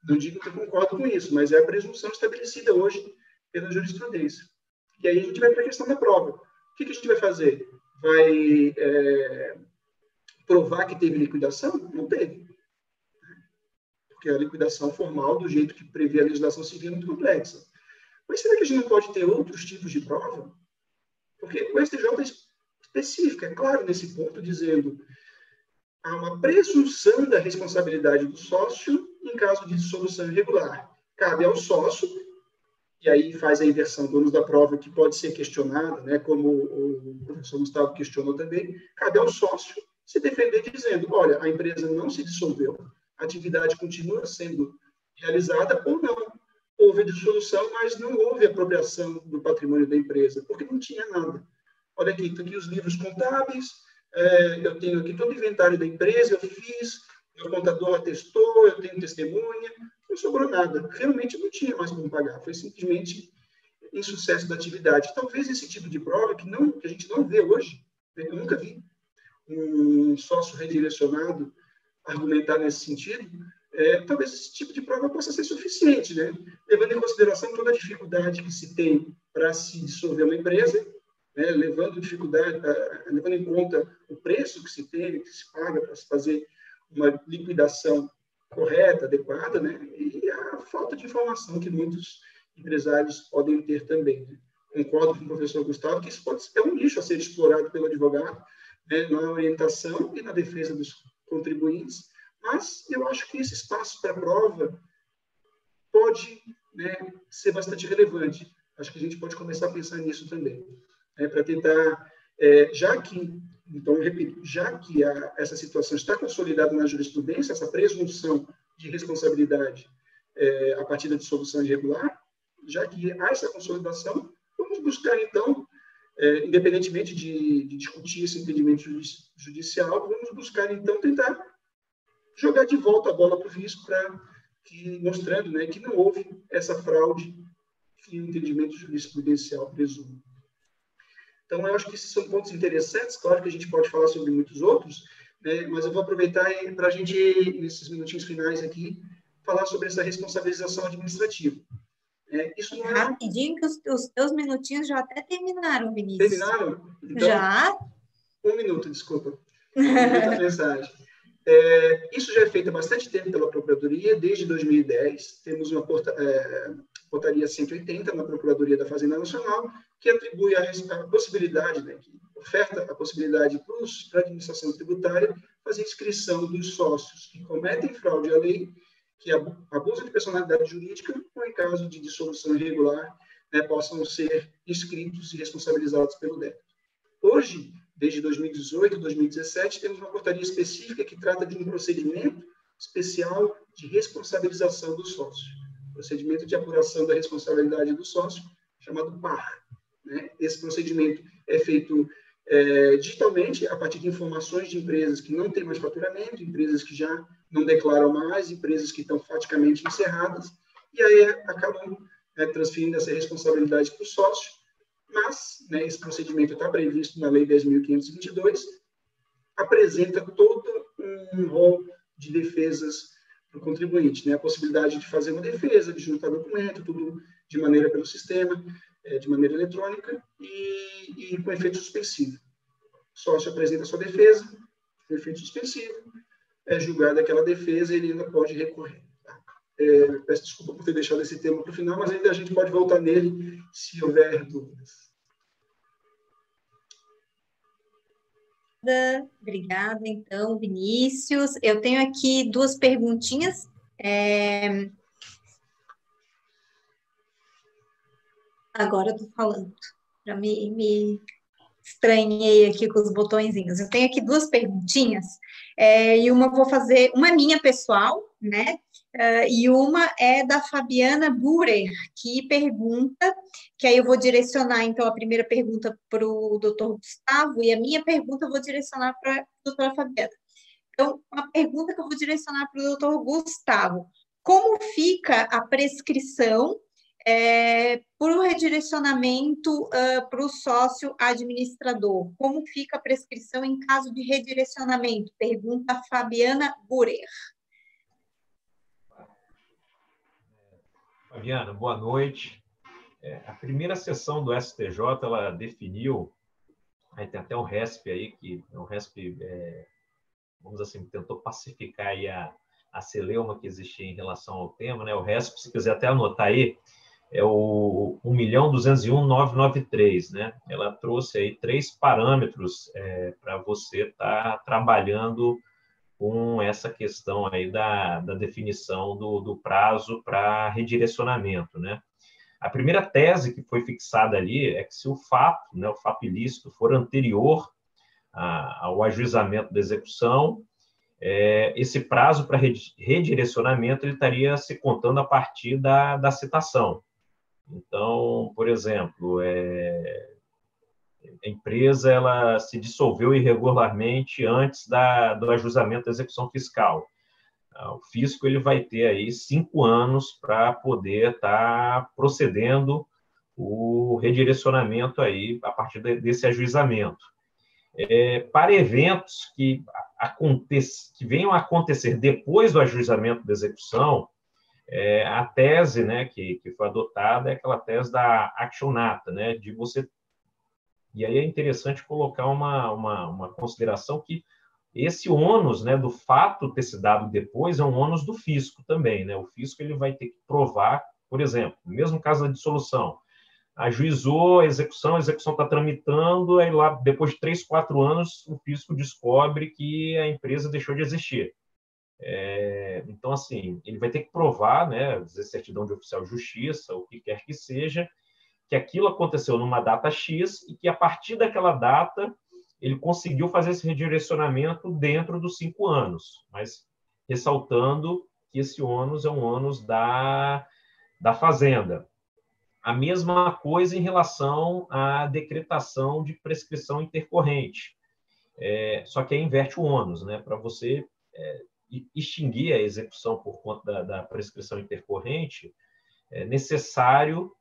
Não digo que eu concordo com isso, mas é a presunção estabelecida hoje pela jurisprudência. E aí a gente vai para a questão da prova. O que a gente vai fazer? Vai provar que teve liquidação? Não teve. Porque a liquidação formal, do jeito que prevê a legislação civil, é muito complexa. Mas será que a gente não pode ter outros tipos de prova? Porque o STJ é específico, é claro nesse ponto, dizendo há uma presunção da responsabilidade do sócio em caso de dissolução irregular. Cabe ao sócio, e aí faz a inversão do ônus da prova, que pode ser questionada, como o professor Gustavo questionou também, cabe ao sócio se defender dizendo, olha, a empresa não se dissolveu, a atividade continua sendo realizada ou não. Houve dissolução, mas não houve apropriação do patrimônio da empresa, porque não tinha nada. Olha aqui, estão aqui os livros contábeis, eu tenho aqui todo o inventário da empresa, eu fiz, meu contador atestou, eu tenho testemunha, não sobrou nada. Realmente não tinha mais como pagar, foi simplesmente insucesso da atividade. Talvez esse tipo de prova que a gente não vê hoje, eu nunca vi um sócio redirecionado argumentar nesse sentido, talvez esse tipo de prova possa ser suficiente, levando em consideração toda a dificuldade que se tem para se dissolver uma empresa, levando em conta o preço que se tem, que se paga para se fazer uma liquidação correta, adequada, e a falta de informação que muitos empresários podem ter também. Concordo com o professor Gustavo que isso pode ser um nicho a ser explorado pelo advogado, né, na orientação e na defesa dos contribuintes, mas eu acho que esse espaço para prova pode, né, ser bastante relevante. Acho que a gente pode começar a pensar nisso também, né, para tentar, já que, então, eu repito, já que essa situação está consolidada na jurisprudência, essa presunção de responsabilidade a partir da dissolução irregular, já que há essa consolidação, vamos buscar, então, independentemente de discutir esse entendimento judicial, vamos buscar, então, tentar jogar de volta a bola para o fisco, mostrando, né, que não houve essa fraude que o entendimento jurisprudencial presume. Então, eu acho que esses são pontos interessantes. Claro que a gente pode falar sobre muitos outros, né, mas eu vou aproveitar para a gente, nesses minutinhos finais aqui, falar sobre essa responsabilização administrativa. Isso não é... Rapidinho, que os teus minutinhos já até terminaram, Vinícius. Terminaram? Então, já? 1 minuto, desculpa. 1 minuto a mensagem. Isso já é feito há bastante tempo pela Procuradoria, desde 2010. Temos uma portaria 180 na Procuradoria da Fazenda Nacional, que atribui a possibilidade, né, que oferta a possibilidade para a administração tributária fazer inscrição dos sócios que cometem fraude à lei, que abusam de personalidade jurídica, ou em caso de dissolução irregular, né, possam ser inscritos e responsabilizados pelo débito. Hoje, desde 2018, 2017, temos uma portaria específica que trata de um procedimento especial de responsabilização do sócio. Procedimento de apuração da responsabilidade do sócio, chamado PAR. Né? Esse procedimento é feito digitalmente, a partir de informações de empresas que não têm mais faturamento, empresas que já não declaram mais, empresas que estão faticamente encerradas, e aí acabam transferindo essa responsabilidade para o sócio. Mas, né, esse procedimento está previsto na Lei 10.522, apresenta todo um rol de defesas para o contribuinte, né? A possibilidade de fazer uma defesa, de juntar documento, tudo de maneira pelo sistema, de maneira eletrônica e com efeito suspensivo. O sócio apresenta a sua defesa, com efeito suspensivo, é julgada aquela defesa e ele ainda pode recorrer. Tá? Peço desculpa por ter deixado esse tema para o final, mas ainda a gente pode voltar nele se houver dúvidas. Obrigada, então, Vinícius. Eu tenho aqui 2 perguntinhas. Agora eu estou falando, já me estranhei aqui com os botõezinhos. Eu tenho aqui 2 perguntinhas, e uma vou fazer, uma é minha pessoal, né? E uma é da Fabiana Burer, que pergunta, que aí eu vou direcionar, então, a primeira pergunta para o doutor Gustavo, e a minha pergunta eu vou direcionar para a doutora Fabiana. Então, uma pergunta que eu vou direcionar para o doutor Gustavo: como fica a prescrição por um redirecionamento para o sócio administrador? Como fica a prescrição em caso de redirecionamento? Pergunta a Fabiana Burer. Fabiana, boa noite. A primeira sessão do STJ, ela definiu, aí tem até um RESP aí, que é um RESP, vamos assim, tentou pacificar aí a celeuma que existia em relação ao tema, né? O RESP, se quiser até anotar aí, é o 1.201.993, né? Ela trouxe aí 3 parâmetros para você estar trabalhando com essa questão aí da definição do prazo para redirecionamento, né? A primeira tese que foi fixada ali é que se o fato, né, o fato ilícito, for anterior ao ajuizamento da execução, esse prazo para redirecionamento ele estaria se contando a partir da citação. Então, por exemplo, a empresa ela se dissolveu irregularmente antes do ajuizamento da execução fiscal. O fisco ele vai ter aí 5 anos para poder estar procedendo o redirecionamento aí a partir desse ajuizamento. Para eventos que venham a acontecer depois do ajuizamento da execução, a tese, né, que foi adotada é aquela tese da actionata, né, de você. E aí é interessante colocar uma consideração que esse ônus, né, do fato ter se dado depois é um ônus do fisco também, né? O fisco ele vai ter que provar, por exemplo, no mesmo caso da dissolução, ajuizou a execução está tramitando, aí lá, depois de 3, 4 anos, o fisco descobre que a empresa deixou de existir. Então, assim, ele vai ter que provar, né, dizer certidão de oficial de justiça, o que quer que seja, que aquilo aconteceu numa data X e que, a partir daquela data, ele conseguiu fazer esse redirecionamento dentro dos 5 anos, mas ressaltando que esse ônus é um ônus da Fazenda. A mesma coisa em relação à decretação de prescrição intercorrente. Só que aí inverte o ônus, né? Para você extinguir a execução por conta da prescrição intercorrente, é necessário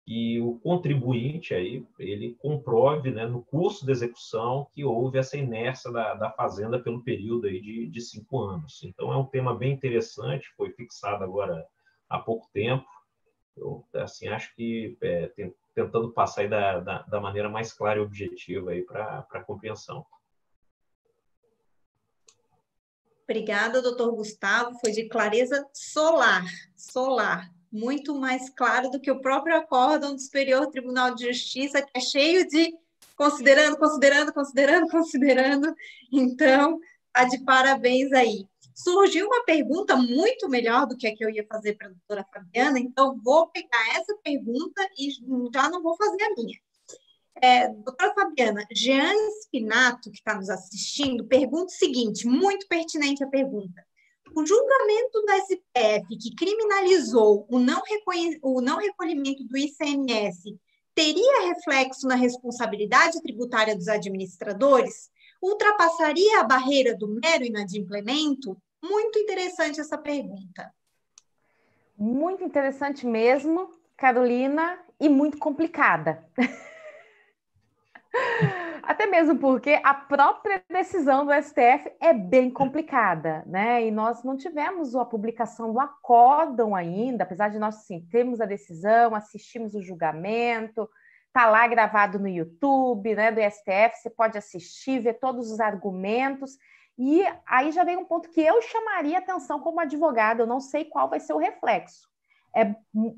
que o contribuinte aí, ele comprove, né, no curso da execução, que houve essa inércia da Fazenda pelo período aí de 5 anos. Então, é um tema bem interessante, foi fixado agora há pouco tempo. Eu, assim, acho que tentando passar aí da maneira mais clara e objetiva aí para a compreensão. Obrigada, doutor Gustavo. Foi de clareza solar. Muito mais claro do que o próprio acórdão do Superior Tribunal de Justiça, que é cheio de considerando. Então, tá de parabéns aí. Surgiu uma pergunta muito melhor do que a que eu ia fazer para a doutora Fabiana, então vou pegar essa pergunta e já não vou fazer a minha. Doutora Fabiana, Jean Spinato, que está nos assistindo, pergunta o seguinte, muito pertinente a pergunta. O julgamento do STF que criminalizou o não recolhimento do ICMS teria reflexo na responsabilidade tributária dos administradores? Ultrapassaria a barreira do mero inadimplemento? Muito interessante essa pergunta. Muito interessante mesmo, Carolina, e muito complicada. Até mesmo porque a própria decisão do STF é bem complicada, né? E nós não tivemos a publicação do acórdão ainda, apesar de nós, sim, termos a decisão, assistimos o julgamento, está lá gravado no YouTube, né, do STF, você pode assistir, ver todos os argumentos, e aí já vem um ponto que eu chamaria atenção como advogada, eu não sei qual vai ser o reflexo.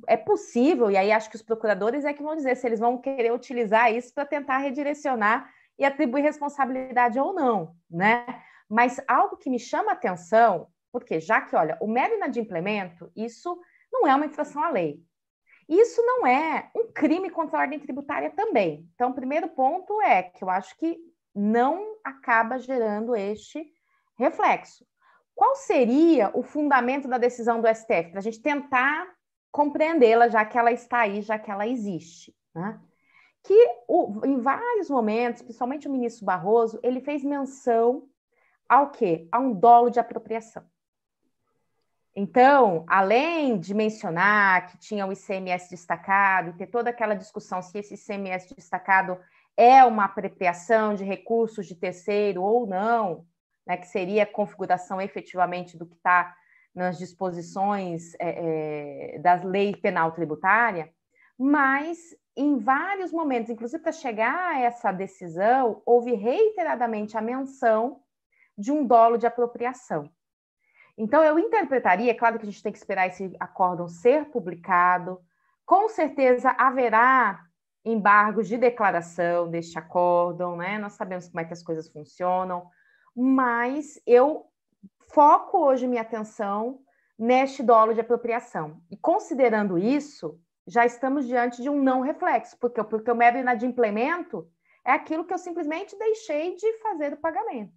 É possível, e aí acho que os procuradores é que vão dizer se eles vão querer utilizar isso para tentar redirecionar e atribuir responsabilidade ou não, né? Mas algo que me chama atenção, porque já que, olha, o mero inadimplemento, isso não é uma infração à lei. Isso não é um crime contra a ordem tributária também. Então, o primeiro ponto é que eu acho que não acaba gerando este reflexo. Qual seria o fundamento da decisão do STF? Para a gente tentar compreendê-la, já que ela está aí, já que ela existe, né? Que em vários momentos, principalmente o ministro Barroso, ele fez menção ao quê? A um dolo de apropriação. Então, além de mencionar que tinha o ICMS destacado e ter toda aquela discussão se esse ICMS destacado é uma apropriação de recursos de terceiro ou não, né, que seria a configuração efetivamente do que está nas disposições da lei penal tributária, mas em vários momentos, inclusive para chegar a essa decisão, houve reiteradamente a menção de um dolo de apropriação. Então, eu interpretaria, claro que a gente tem que esperar esse acórdão ser publicado, com certeza haverá embargos de declaração deste acórdão, né? Nós sabemos como é que as coisas funcionam, mas eu foco hoje minha atenção neste dolo de apropriação. E considerando isso, já estamos diante de um não reflexo, porque o mero inadimplemento é aquilo que eu simplesmente deixei de fazer o pagamento.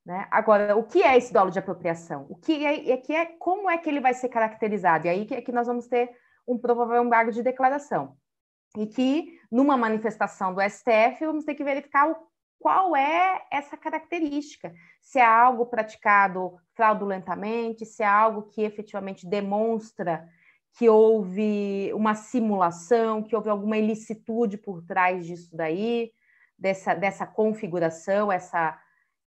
Né? Agora, o que é esse dolo de apropriação? Como é que ele vai ser caracterizado? E aí é que nós vamos ter um provável embargo de declaração. E que, numa manifestação do STF, vamos ter que verificar qual é essa característica. Se é algo praticado fraudulentamente, se é algo que efetivamente demonstra que houve uma simulação, que houve alguma ilicitude por trás disso daí, dessa configuração,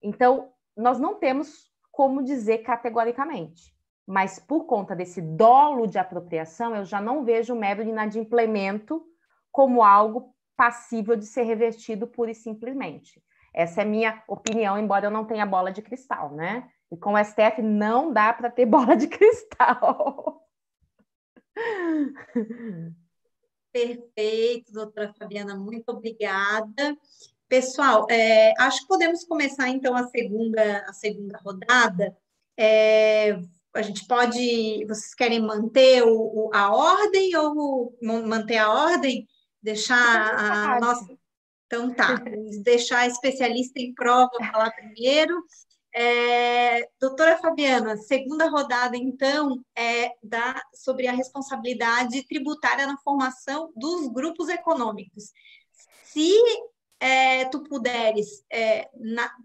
Então, nós não temos como dizer categoricamente, mas por conta desse dolo de apropriação, eu já não vejo o mero inadimplemento como algo passível de ser revertido pura e simplesmente. Essa é a minha opinião, embora eu não tenha bola de cristal, né? E com o STF não dá para ter bola de cristal. Perfeito, doutora Fabiana, muito obrigada. Pessoal, acho que podemos começar, então, a segunda rodada. A gente pode... Vocês querem manter a ordem ou manter a ordem? Deixar a nossa... Então, tá. Vamos deixar a especialista em prova falar primeiro. Doutora Fabiana, segunda rodada, então, sobre a responsabilidade tributária na formação dos grupos econômicos. Se tu puderes,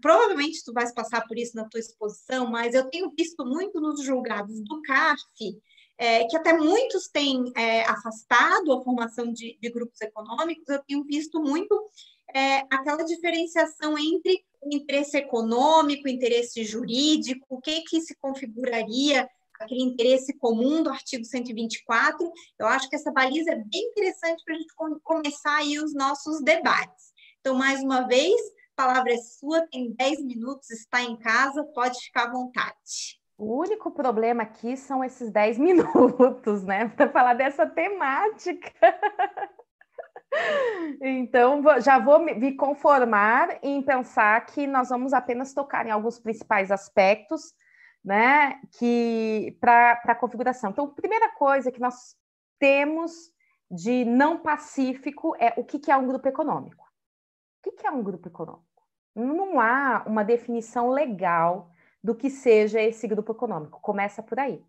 provavelmente tu vais passar por isso na tua exposição, mas eu tenho visto muito nos julgados do CARF, que até muitos têm afastado a formação de grupos econômicos, eu tenho visto muito aquela diferenciação entre o interesse econômico, o interesse jurídico, o que se configuraria aquele interesse comum do artigo 124. Eu acho que essa baliza é bem interessante para a gente começar aí os nossos debates. Então, mais uma vez, a palavra é sua, tem 10 minutos, está em casa, pode ficar à vontade. O único problema aqui são esses 10 minutos, né, para falar dessa temática. Então, já vou me conformar em pensar que nós vamos apenas tocar em alguns principais aspectos, né, para a configuração. Então, a primeira coisa que nós temos de não pacífico é o que é um grupo econômico. O que é um grupo econômico? Não há uma definição legal do que seja esse grupo econômico. Começa por aí.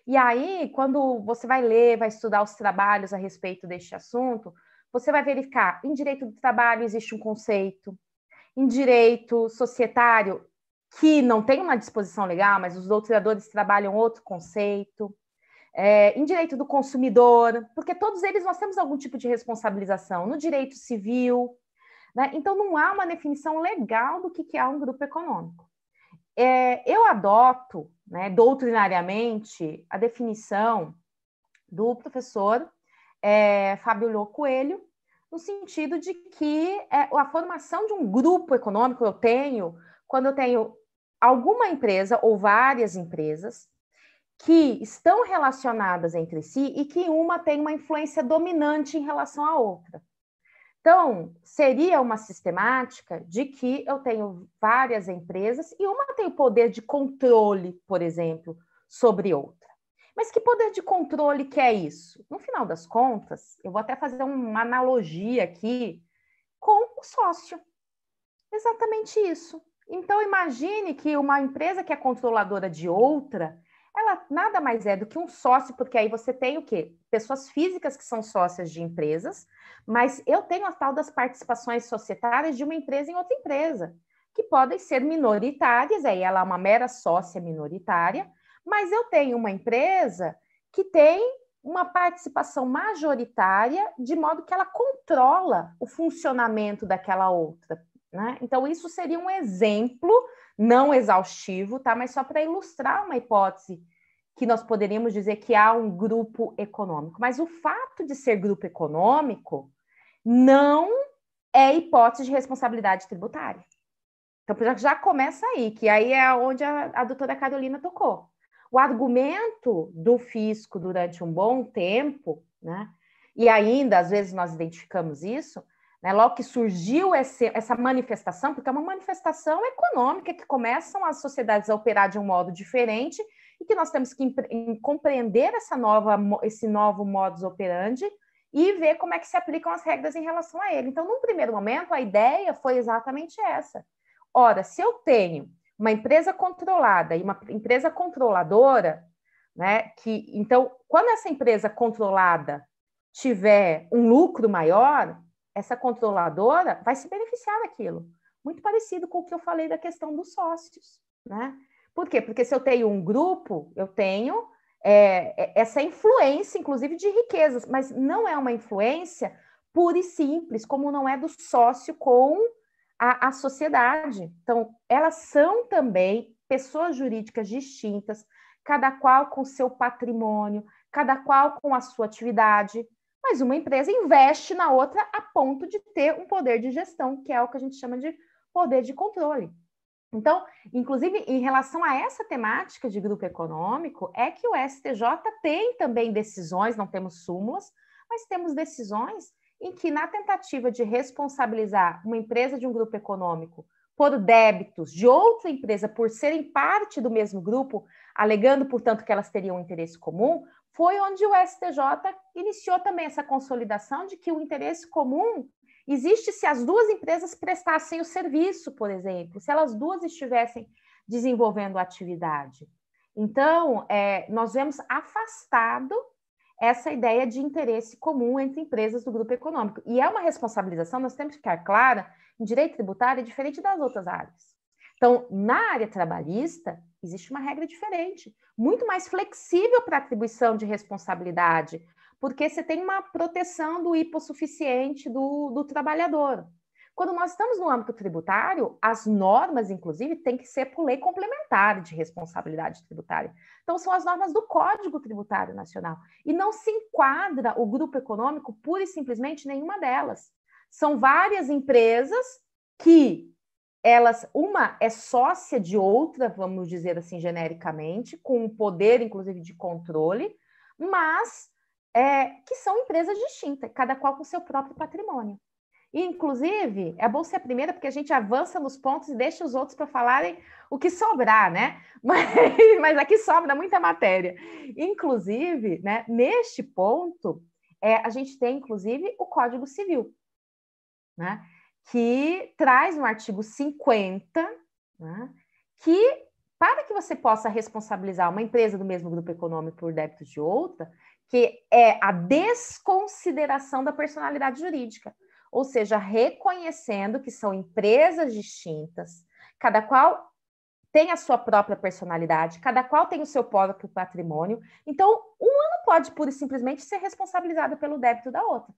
E aí, quando você vai ler, vai estudar os trabalhos a respeito deste assunto, você vai verificar, em direito do trabalho existe um conceito, em direito societário, que não tem uma disposição legal, mas os doutrinadores trabalham outro conceito, em direito do consumidor, porque todos eles nós temos algum tipo de responsabilização, no direito civil, né? Então não há uma definição legal do que é um grupo econômico. Eu adoto, né, doutrinariamente, a definição do professor Fábio Coelho, no sentido de que a formação de um grupo econômico quando eu tenho alguma empresa ou várias empresas que estão relacionadas entre si e que uma tem uma influência dominante em relação à outra. Então, seria uma sistemática de que eu tenho várias empresas e uma tem o poder de controle, por exemplo, sobre outra. Mas que poder de controle que é isso? No final das contas, eu vou até fazer uma analogia aqui com o sócio. Exatamente isso. Então, imagine que uma empresa que é controladora de outra, ela nada mais é do que um sócio, porque aí você tem o quê? Pessoas físicas que são sócias de empresas, mas eu tenho a tal das participações societárias de uma empresa em outra empresa, que podem ser minoritárias, aí ela é uma mera sócia minoritária, mas eu tenho uma empresa que tem uma participação majoritária, de modo que ela controla o funcionamento daquela outra, né? Então, isso seria um exemplo, não exaustivo, tá? Mas só para ilustrar uma hipótese que nós poderíamos dizer que há um grupo econômico. Mas o fato de ser grupo econômico não é hipótese de responsabilidade tributária. Então, já começa aí, que aí é onde a doutora Carolina tocou. O argumento do fisco durante um bom tempo, né? E ainda, às vezes, nós identificamos isso, né? Logo que surgiu essa manifestação, porque é uma manifestação econômica que começam as sociedades a operar de um modo diferente e que nós temos que compreender esse novo modus operandi e ver como é que se aplicam as regras em relação a ele. Então, num primeiro momento, a ideia foi exatamente essa. Ora, se eu tenho uma empresa controlada e uma empresa controladora, né? Então, quando essa empresa controlada tiver um lucro maior, essa controladora vai se beneficiar daquilo. Muito parecido com o que eu falei da questão dos sócios, né? Por quê? Porque se eu tenho um grupo, eu tenho essa influência, inclusive, de riquezas, mas não é uma influência pura e simples, como não é do sócio com a sociedade. Então, elas são também pessoas jurídicas distintas, cada qual com seu patrimônio, cada qual com a sua atividade, mas uma empresa investe na outra a ponto de ter um poder de gestão, que é o que a gente chama de poder de controle. Então, inclusive, em relação a essa temática de grupo econômico, é que o STJ tem também decisões, não temos súmulas, mas temos decisões em que, na tentativa de responsabilizar uma empresa de um grupo econômico por débitos de outra empresa por serem parte do mesmo grupo, alegando, portanto, que elas teriam um interesse comum, foi onde o STJ iniciou também essa consolidação de que o interesse comum existe se as duas empresas prestassem o serviço, por exemplo, se elas duas estivessem desenvolvendo a atividade. Então, nós vemos afastado essa ideia de interesse comum entre empresas do grupo econômico. E é uma responsabilização, nós temos que ficar clara, em direito tributário é diferente das outras áreas. Então, na área trabalhista, existe uma regra diferente, muito mais flexível para atribuição de responsabilidade, porque você tem uma proteção do hipossuficiente do trabalhador. Quando nós estamos no âmbito tributário, as normas, inclusive, têm que ser por lei complementar de responsabilidade tributária. Então, são as normas do Código Tributário Nacional. E não se enquadra o grupo econômico pura e simplesmente nenhuma delas. São várias empresas que uma é sócia de outra, vamos dizer assim, genericamente, com um poder, inclusive, de controle, mas que são empresas distintas, cada qual com seu próprio patrimônio. E, inclusive, é bom ser a primeira, porque a gente avança nos pontos e deixa os outros para falarem o que sobrar, né? Mas aqui sobra muita matéria. Inclusive, né, neste ponto, a gente tem, inclusive, o Código Civil, né, que traz no artigo 50, né, que para que você possa responsabilizar uma empresa do mesmo grupo econômico por débitos de outra, que é a desconsideração da personalidade jurídica, ou seja, reconhecendo que são empresas distintas, cada qual tem a sua própria personalidade, cada qual tem o seu próprio patrimônio, então uma não pode pura e simplesmente ser responsabilizada pelo débito da outra.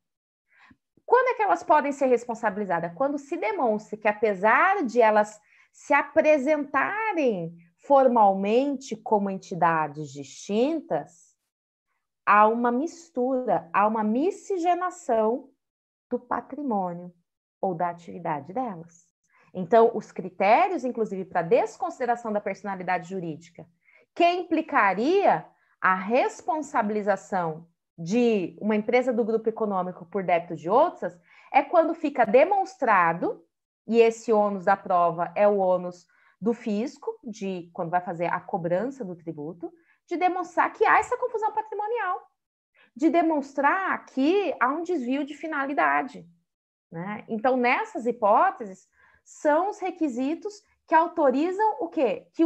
Quando é que elas podem ser responsabilizadas? Quando se demonstre que, apesar de elas se apresentarem formalmente como entidades distintas, há uma mistura, há uma miscigenação do patrimônio ou da atividade delas. Então, os critérios, inclusive, para desconsideração da personalidade jurídica, que implicaria a responsabilização de uma empresa do grupo econômico por débito de outras, é quando fica demonstrado, e esse ônus da prova é o ônus do fisco, quando vai fazer a cobrança do tributo, de demonstrar que há essa confusão patrimonial, de demonstrar que há um desvio de finalidade, né? Então, nessas hipóteses, são os requisitos que autorizam o quê? Que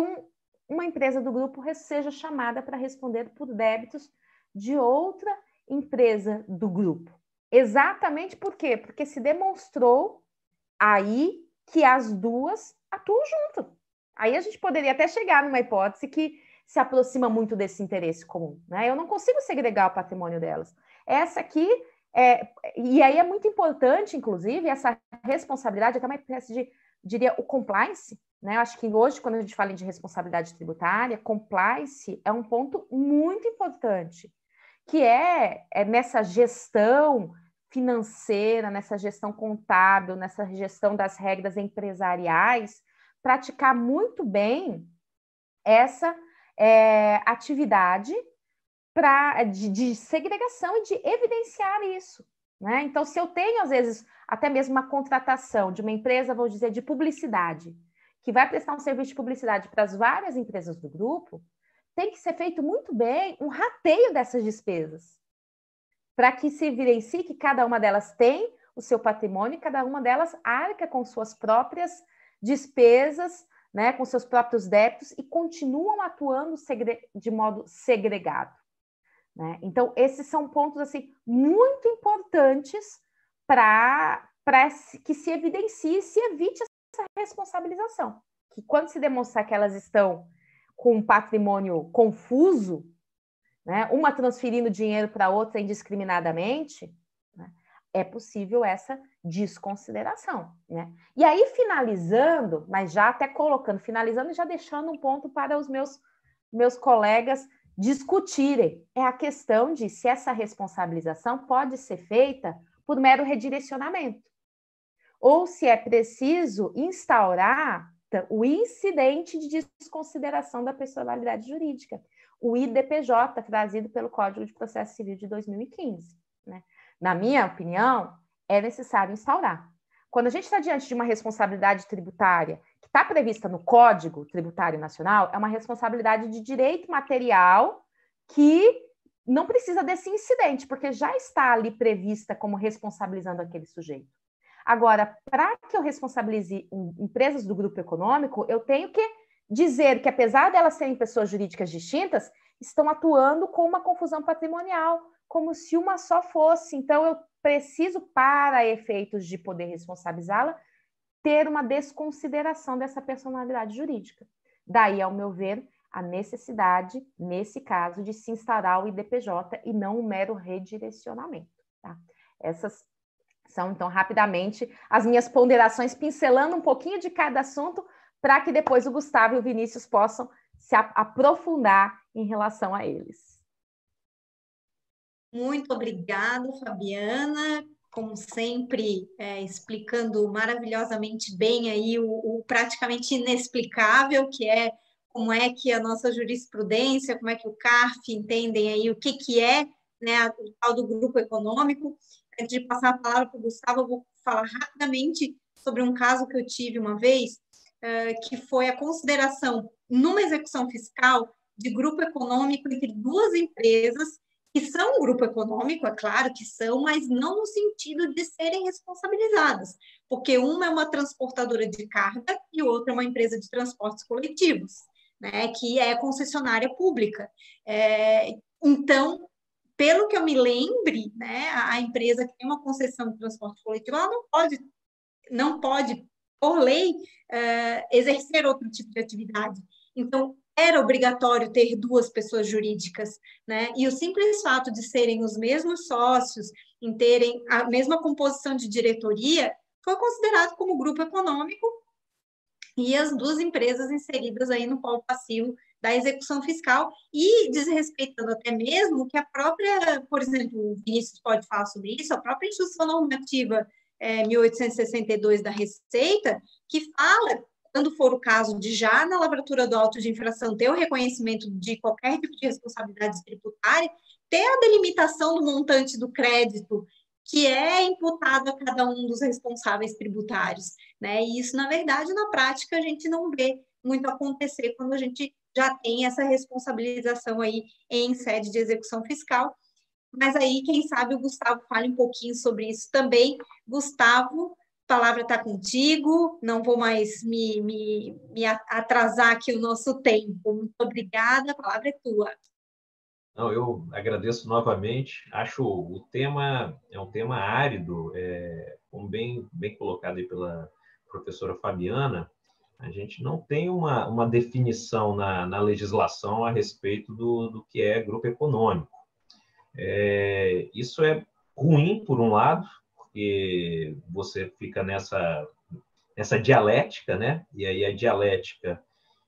uma empresa do grupo seja chamada para responder por débitos de outra empresa do grupo. Exatamente por quê? Porque se demonstrou aí que as duas atuam junto. Aí a gente poderia até chegar numa hipótese que se aproxima muito desse interesse comum, né? Eu não consigo segregar o patrimônio delas. Essa aqui, e aí é muito importante, inclusive, essa responsabilidade, até uma espécie de, diria, o compliance, né? Eu acho que hoje, quando a gente fala de responsabilidade tributária, compliance é um ponto muito importante, que é nessa gestão financeira, nessa gestão contábil, nessa gestão das regras empresariais, praticar muito bem essa atividade de segregação e de evidenciar isso, né? Então, se eu tenho, às vezes, até mesmo uma contratação de uma empresa, vou dizer, de publicidade, que vai prestar um serviço de publicidade para as várias empresas do grupo, tem que ser feito muito bem um rateio dessas despesas, para que se evidencie que cada uma delas tem o seu patrimônio e cada uma delas arca com suas próprias despesas, né, com seus próprios débitos e continuam atuando de modo segregado, né? Então, esses são pontos assim, muito importantes para que se evidencie e se evite essa responsabilização. Que quando se demonstrar que elas estão com um patrimônio confuso, né, uma transferindo dinheiro para outra indiscriminadamente, né, é possível essa desconsideração, né? E aí, finalizando, mas já até finalizando e já deixando um ponto para os meus colegas discutirem, é a questão de se essa responsabilização pode ser feita por mero redirecionamento, ou se é preciso instaurar o incidente de desconsideração da personalidade jurídica, o IDPJ, trazido pelo Código de Processo Civil de 2015, né? na minha opinião, é necessário instaurar. Quando a gente está diante de uma responsabilidade tributária que está prevista no Código Tributário Nacional, é uma responsabilidade de direito material que não precisa desse incidente, porque já está ali prevista como responsabilizando aquele sujeito. Agora, para que eu responsabilize empresas do grupo econômico, eu tenho que dizer que, apesar delas serem pessoas jurídicas distintas, estão atuando com uma confusão patrimonial, como se uma só fosse. Então, eu preciso, para efeitos de poder responsabilizá-la, ter uma desconsideração dessa personalidade jurídica. Daí, ao meu ver, a necessidade, nesse caso, de se instaurar o IDPJ e não um mero redirecionamento. Tá? Essas são, então, rapidamente, as minhas ponderações, pincelando um pouquinho de cada assunto, para que depois o Gustavo e o Vinícius possam se aprofundar em relação a eles. Muito obrigada, Fabiana, como sempre, explicando maravilhosamente bem aí o praticamente inexplicável, que é como é que a nossa jurisprudência, como é que o CARF entendem aí o que é, né, o tal do grupo econômico. Antes de passar a palavra para o Gustavo, eu vou falar rapidamente sobre um caso que eu tive uma vez, que foi a consideração, numa execução fiscal, de grupo econômico entre duas empresas, que são um grupo econômico, é claro que são, mas não no sentido de serem responsabilizadas, porque uma é uma transportadora de carga e outra é uma empresa de transportes coletivos, né, que é concessionária pública. Então, pelo que eu me lembre, né, a empresa que tem uma concessão de transporte coletivo, ela não pode, por lei, exercer outro tipo de atividade. Então, era obrigatório ter duas pessoas jurídicas, né? E o simples fato de serem os mesmos sócios, em terem a mesma composição de diretoria, foi considerado como grupo econômico e as duas empresas inseridas aí no polo passivo da execução fiscal e desrespeitando até mesmo que a própria, por exemplo, o Vinícius pode falar sobre isso, a própria Instrução Normativa 1862 da Receita, que fala, quando for o caso de já na lavratura do auto de infração ter o reconhecimento de qualquer tipo de responsabilidade tributária, ter a delimitação do montante do crédito que é imputado a cada um dos responsáveis tributários, né? E isso, na verdade, na prática, a gente não vê muito acontecer quando a gente já tem essa responsabilização aí em sede de execução fiscal. Mas aí, quem sabe, o Gustavo fale um pouquinho sobre isso também. Gustavo, a palavra está contigo, não vou mais me atrasar aqui o nosso tempo. Muito obrigada, a palavra é tua. Não, eu agradeço novamente. Acho o tema é um tema árido, como bem colocado aí pela professora Fabiana. A gente não tem uma definição na legislação a respeito do que é grupo econômico. Isso é ruim, por um lado, porque você fica nessa dialética, né? E aí a dialética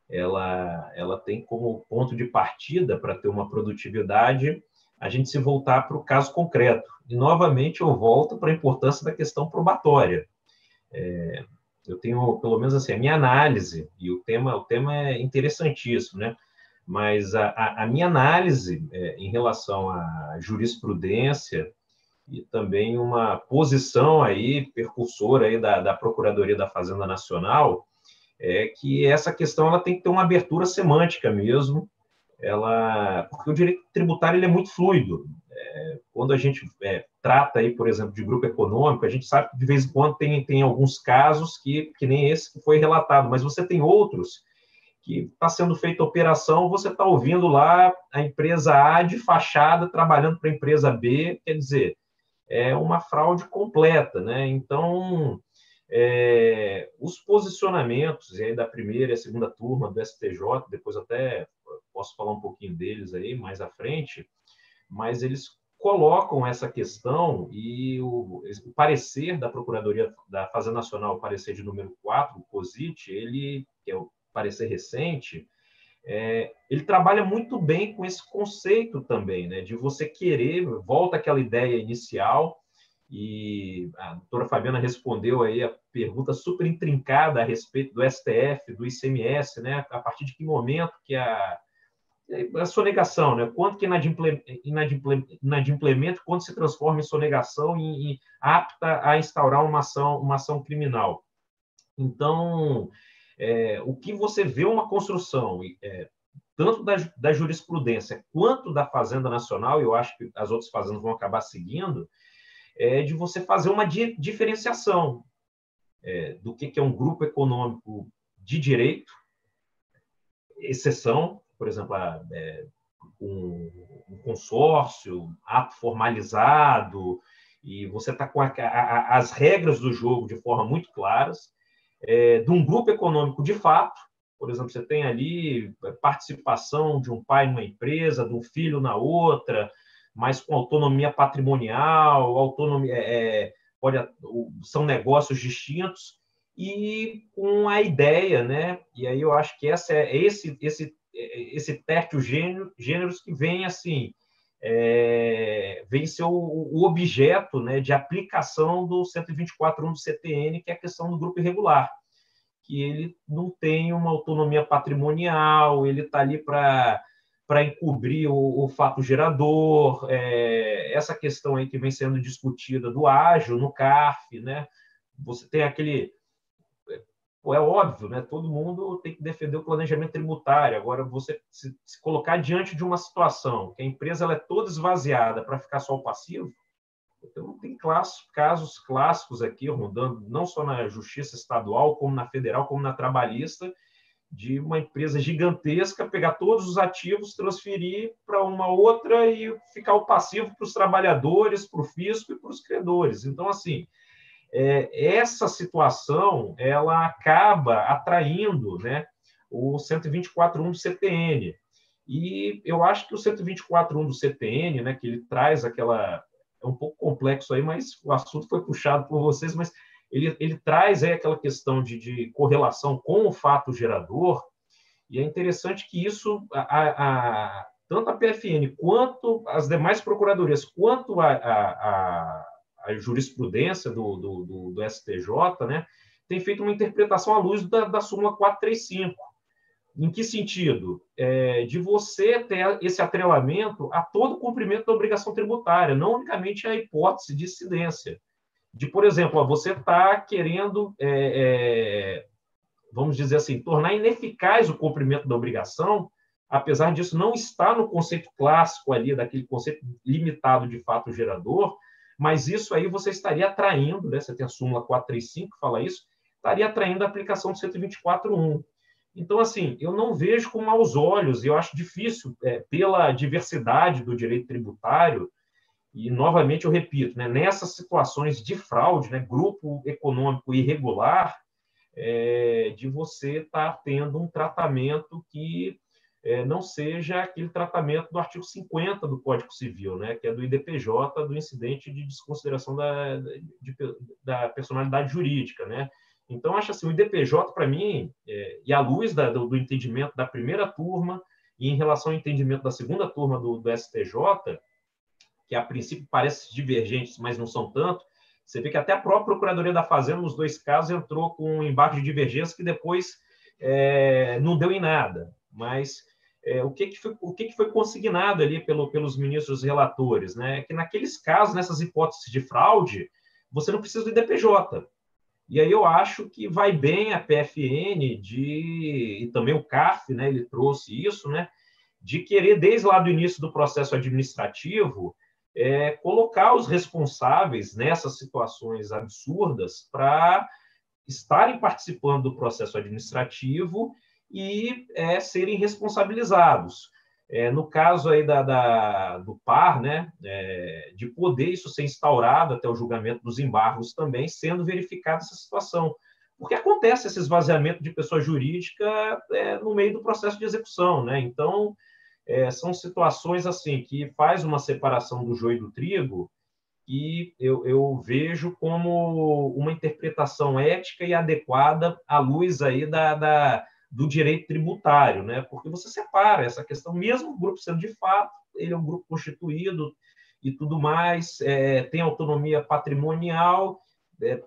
ela tem como ponto de partida para ter uma produtividade a gente se voltar para o caso concreto. E, novamente, eu volto para a importância da questão probatória. Eu tenho, pelo menos assim, a minha análise, e o tema é interessantíssimo, né? Mas a minha análise em relação à jurisprudência e também uma posição aí, percursora aí da Procuradoria da Fazenda Nacional, é que essa questão ela tem que ter uma abertura semântica mesmo, porque o direito tributário ele é muito fluido. Quando a gente trata aí, por exemplo, de grupo econômico, a gente sabe que de vez em quando tem alguns casos que nem esse que foi relatado, mas você tem outros que está sendo feita operação, você está ouvindo lá a empresa A de fachada trabalhando para a empresa B, quer dizer, é uma fraude completa, né? Então, os posicionamentos aí da primeira e a segunda turma do STJ, depois até posso falar um pouquinho deles aí mais à frente, mas eles colocam essa questão e o parecer da Procuradoria da Fazenda Nacional, o parecer de número 4, o COSIT, ele, que é o parecer recente, ele trabalha muito bem com esse conceito também, né, de você querer, volta àquela ideia inicial, e a doutora Fabiana respondeu aí a pergunta super intrincada a respeito do STF, do ICMS, né, a partir de que momento que a sonegação, né? Quanto que inadimplemento, quanto se transforma em sonegação e apta a instaurar uma ação criminal. Então, o que você vê uma construção, tanto da jurisprudência quanto da Fazenda Nacional, e eu acho que as outras fazendas vão acabar seguindo, de você fazer uma diferenciação do que é um grupo econômico de direito, exceção, por exemplo, um consórcio, ato formalizado, e você está com as regras do jogo de forma muito claras, de um grupo econômico de fato. Por exemplo, você tem ali participação de um pai numa empresa, de um filho na outra, mas com autonomia patrimonial, são negócios distintos, e com a ideia, né? E aí eu acho que esse tértil gêneros que vem assim, vem ser o objeto, né, de aplicação do 124.1 do CTN, que é a questão do grupo irregular, que ele não tem uma autonomia patrimonial, ele está ali para encobrir o fato gerador, essa questão aí que vem sendo discutida do ágio no CARF, né? Você tem aquele... é óbvio, né? Todo mundo tem que defender o planejamento tributário. Agora, você se colocar diante de uma situação que a empresa ela é toda esvaziada para ficar só o passivo, então tem casos clássicos aqui, rondando não só na justiça estadual, como na federal, como na trabalhista, de uma empresa gigantesca pegar todos os ativos, transferir para uma outra e ficar o passivo para os trabalhadores, para o fisco e para os credores. Então, assim, essa situação ela acaba atraindo, né, o 124.1 do CTN. E eu acho que o 124.1 do CTN, né, que ele traz aquela... É um pouco complexo aí, mas o assunto foi puxado por vocês, mas ele traz aí aquela questão de correlação com o fato gerador, e é interessante que isso, tanto a PFN quanto as demais procuradorias, quanto a jurisprudência do STJ, né, tem feito uma interpretação à luz da súmula 435. Em que sentido? De você ter esse atrelamento a todo o cumprimento da obrigação tributária, não unicamente a hipótese de incidência. De, por exemplo, você está querendo, vamos dizer assim, tornar ineficaz o cumprimento da obrigação, apesar disso não estar no conceito clássico ali, daquele conceito limitado de fato gerador, mas isso aí você estaria atraindo, né? Você tem a súmula 435 que fala isso, estaria atraindo a aplicação do 124.1. Então, assim, eu não vejo com maus olhos, e eu acho difícil, pela diversidade do direito tributário, e, novamente, eu repito, né, nessas situações de fraude, né, grupo econômico irregular, de você estar tendo um tratamento que não seja aquele tratamento do artigo 50 do Código Civil, né, que é do IDPJ, do incidente de desconsideração da personalidade jurídica, né? Então, acho assim, o IDPJ, para mim, e à luz do entendimento da primeira turma, e em relação ao entendimento da segunda turma do STJ, que a princípio parecem divergentes, mas não são tanto, você vê que até a própria Procuradoria da Fazenda, nos dois casos, entrou com um embargo de divergência que depois não deu em nada. Mas o que foi consignado ali pelos ministros relatores? Né? Que naqueles casos, nessas hipóteses de fraude, você não precisa do IDPJ. E aí eu acho que vai bem a PFN e também o CARF, né, ele trouxe isso, né, de querer, desde lá do início do processo administrativo, colocar os responsáveis nessas situações absurdas para estarem participando do processo administrativo e serem responsabilizados. No caso aí do PAR, né, de poder isso ser instaurado até o julgamento dos embargos também, sendo verificada essa situação. Porque acontece esse esvaziamento de pessoa jurídica no meio do processo de execução, né? Então, são situações assim que faz uma separação do joio e do trigo, e eu vejo como uma interpretação ética e adequada à luz aí do direito tributário, né? Porque você separa essa questão, mesmo o grupo sendo de fato, ele é um grupo constituído e tudo mais, tem autonomia patrimonial,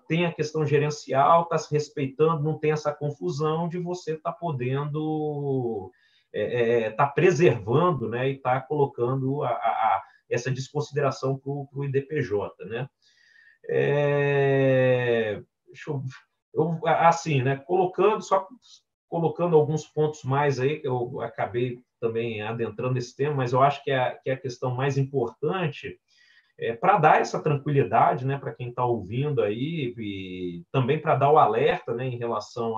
tem a questão gerencial, está se respeitando, não tem essa confusão de você estar podendo está preservando, né, e está colocando essa desconsideração para o IDPJ, né? Assim, né, colocando alguns pontos mais aí, que eu acabei também adentrando nesse tema, mas eu acho que é a questão mais importante para dar essa tranquilidade, né, para quem está ouvindo aí, e também para dar o alerta, né, em relação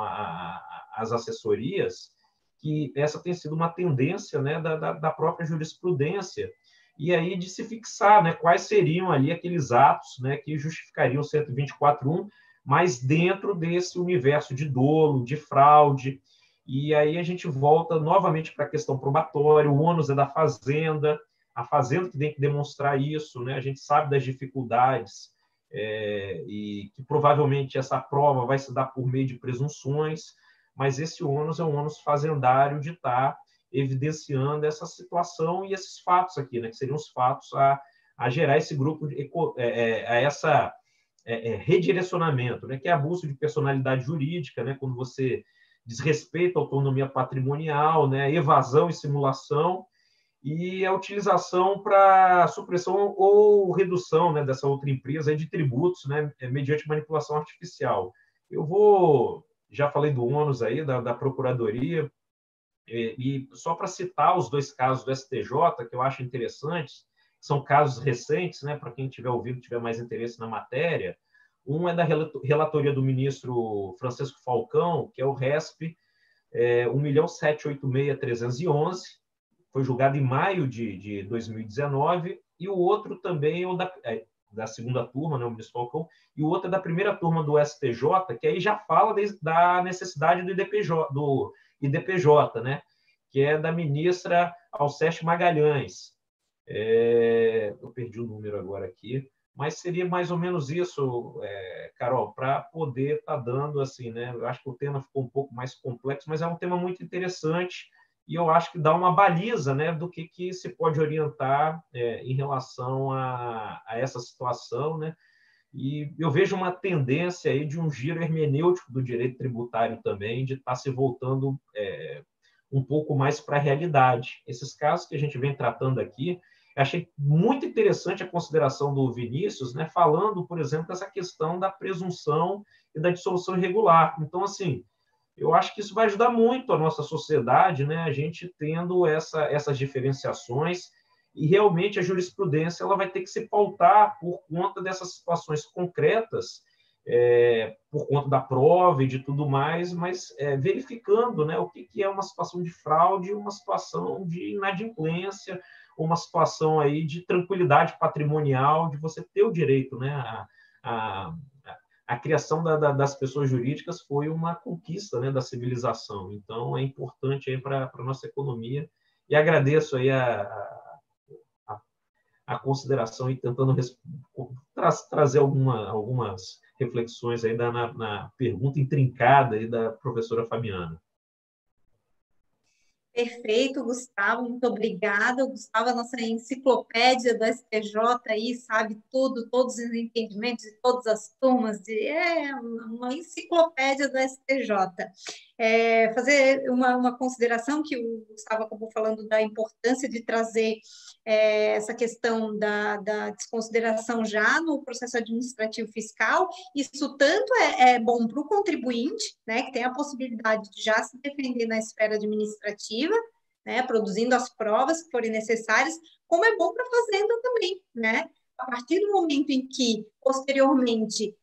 às assessorias, que essa tem sido uma tendência, né, da própria jurisprudência, e aí de se fixar, né, quais seriam ali aqueles atos, né, que justificariam o 124.1, mas dentro desse universo de dolo, de fraude. E aí a gente volta novamente para a questão probatória, o ônus é da Fazenda, a Fazenda que tem que demonstrar isso, né? A gente sabe das dificuldades e que provavelmente essa prova vai se dar por meio de presunções, mas esse ônus é um ônus fazendário de estar evidenciando essa situação e esses fatos aqui, né? Que seriam os fatos a gerar esse grupo, a essa redirecionamento, né? Que é abuso de personalidade jurídica, né? Quando você desrespeita a autonomia patrimonial, né? Evasão e simulação, e a utilização para supressão ou redução, né, dessa outra empresa de tributos, né, mediante manipulação artificial. Já falei do ônus aí, da Procuradoria, e só para citar os dois casos do STJ, que eu acho interessantes, são casos recentes, né, para quem tiver ouvido, tiver mais interesse na matéria. Um é da relatoria do ministro Francisco Falcão, que é o RESP 1.786.311, foi julgado em maio de 2019, e o outro também é o da segunda turma, né, o ministro Falcão, e o outro é da primeira turma do STJ, que aí já fala da necessidade do IDPJ, né, que é da ministra Alceste Magalhães. Eu perdi o número agora aqui, mas seria mais ou menos isso, Carol, para poder estar dando, assim, né, eu acho que o tema ficou um pouco mais complexo, mas é um tema muito interessante, e eu acho que dá uma baliza, né, do que se pode orientar em relação a essa situação, né? E eu vejo uma tendência aí de um giro hermenêutico do direito tributário também, de estar se voltando um pouco mais para a realidade. Esses casos que a gente vem tratando aqui, eu achei muito interessante a consideração do Vinícius, né, falando, por exemplo, dessa questão da presunção e da dissolução irregular. Então, assim, eu acho que isso vai ajudar muito a nossa sociedade, né? A gente tendo essas diferenciações, e realmente a jurisprudência ela vai ter que se pautar por conta dessas situações concretas, por conta da prova e de tudo mais, mas verificando, né, o que é uma situação de fraude, uma situação de inadimplência, uma situação aí de tranquilidade patrimonial, de você ter o direito, né, a criação das pessoas jurídicas foi uma conquista, né, da civilização. Então, é importante para a nossa economia. E agradeço aí a consideração e tentando trazer algumas reflexões aí na pergunta intrincada aí da professora Fabiana. Perfeito, Gustavo, muito obrigada. O Gustavo, a nossa enciclopédia do STJ aí, sabe tudo, todos os entendimentos de todas as turmas, uma enciclopédia do STJ. Fazer uma consideração que o Gustavo acabou falando da importância de trazer essa questão da desconsideração já no processo administrativo fiscal. Isso tanto é bom para o contribuinte, né, que tem a possibilidade de já se defender na esfera administrativa, né, produzindo as provas que forem necessárias, como é bom para a Fazenda também, né? A partir do momento em que, posteriormente,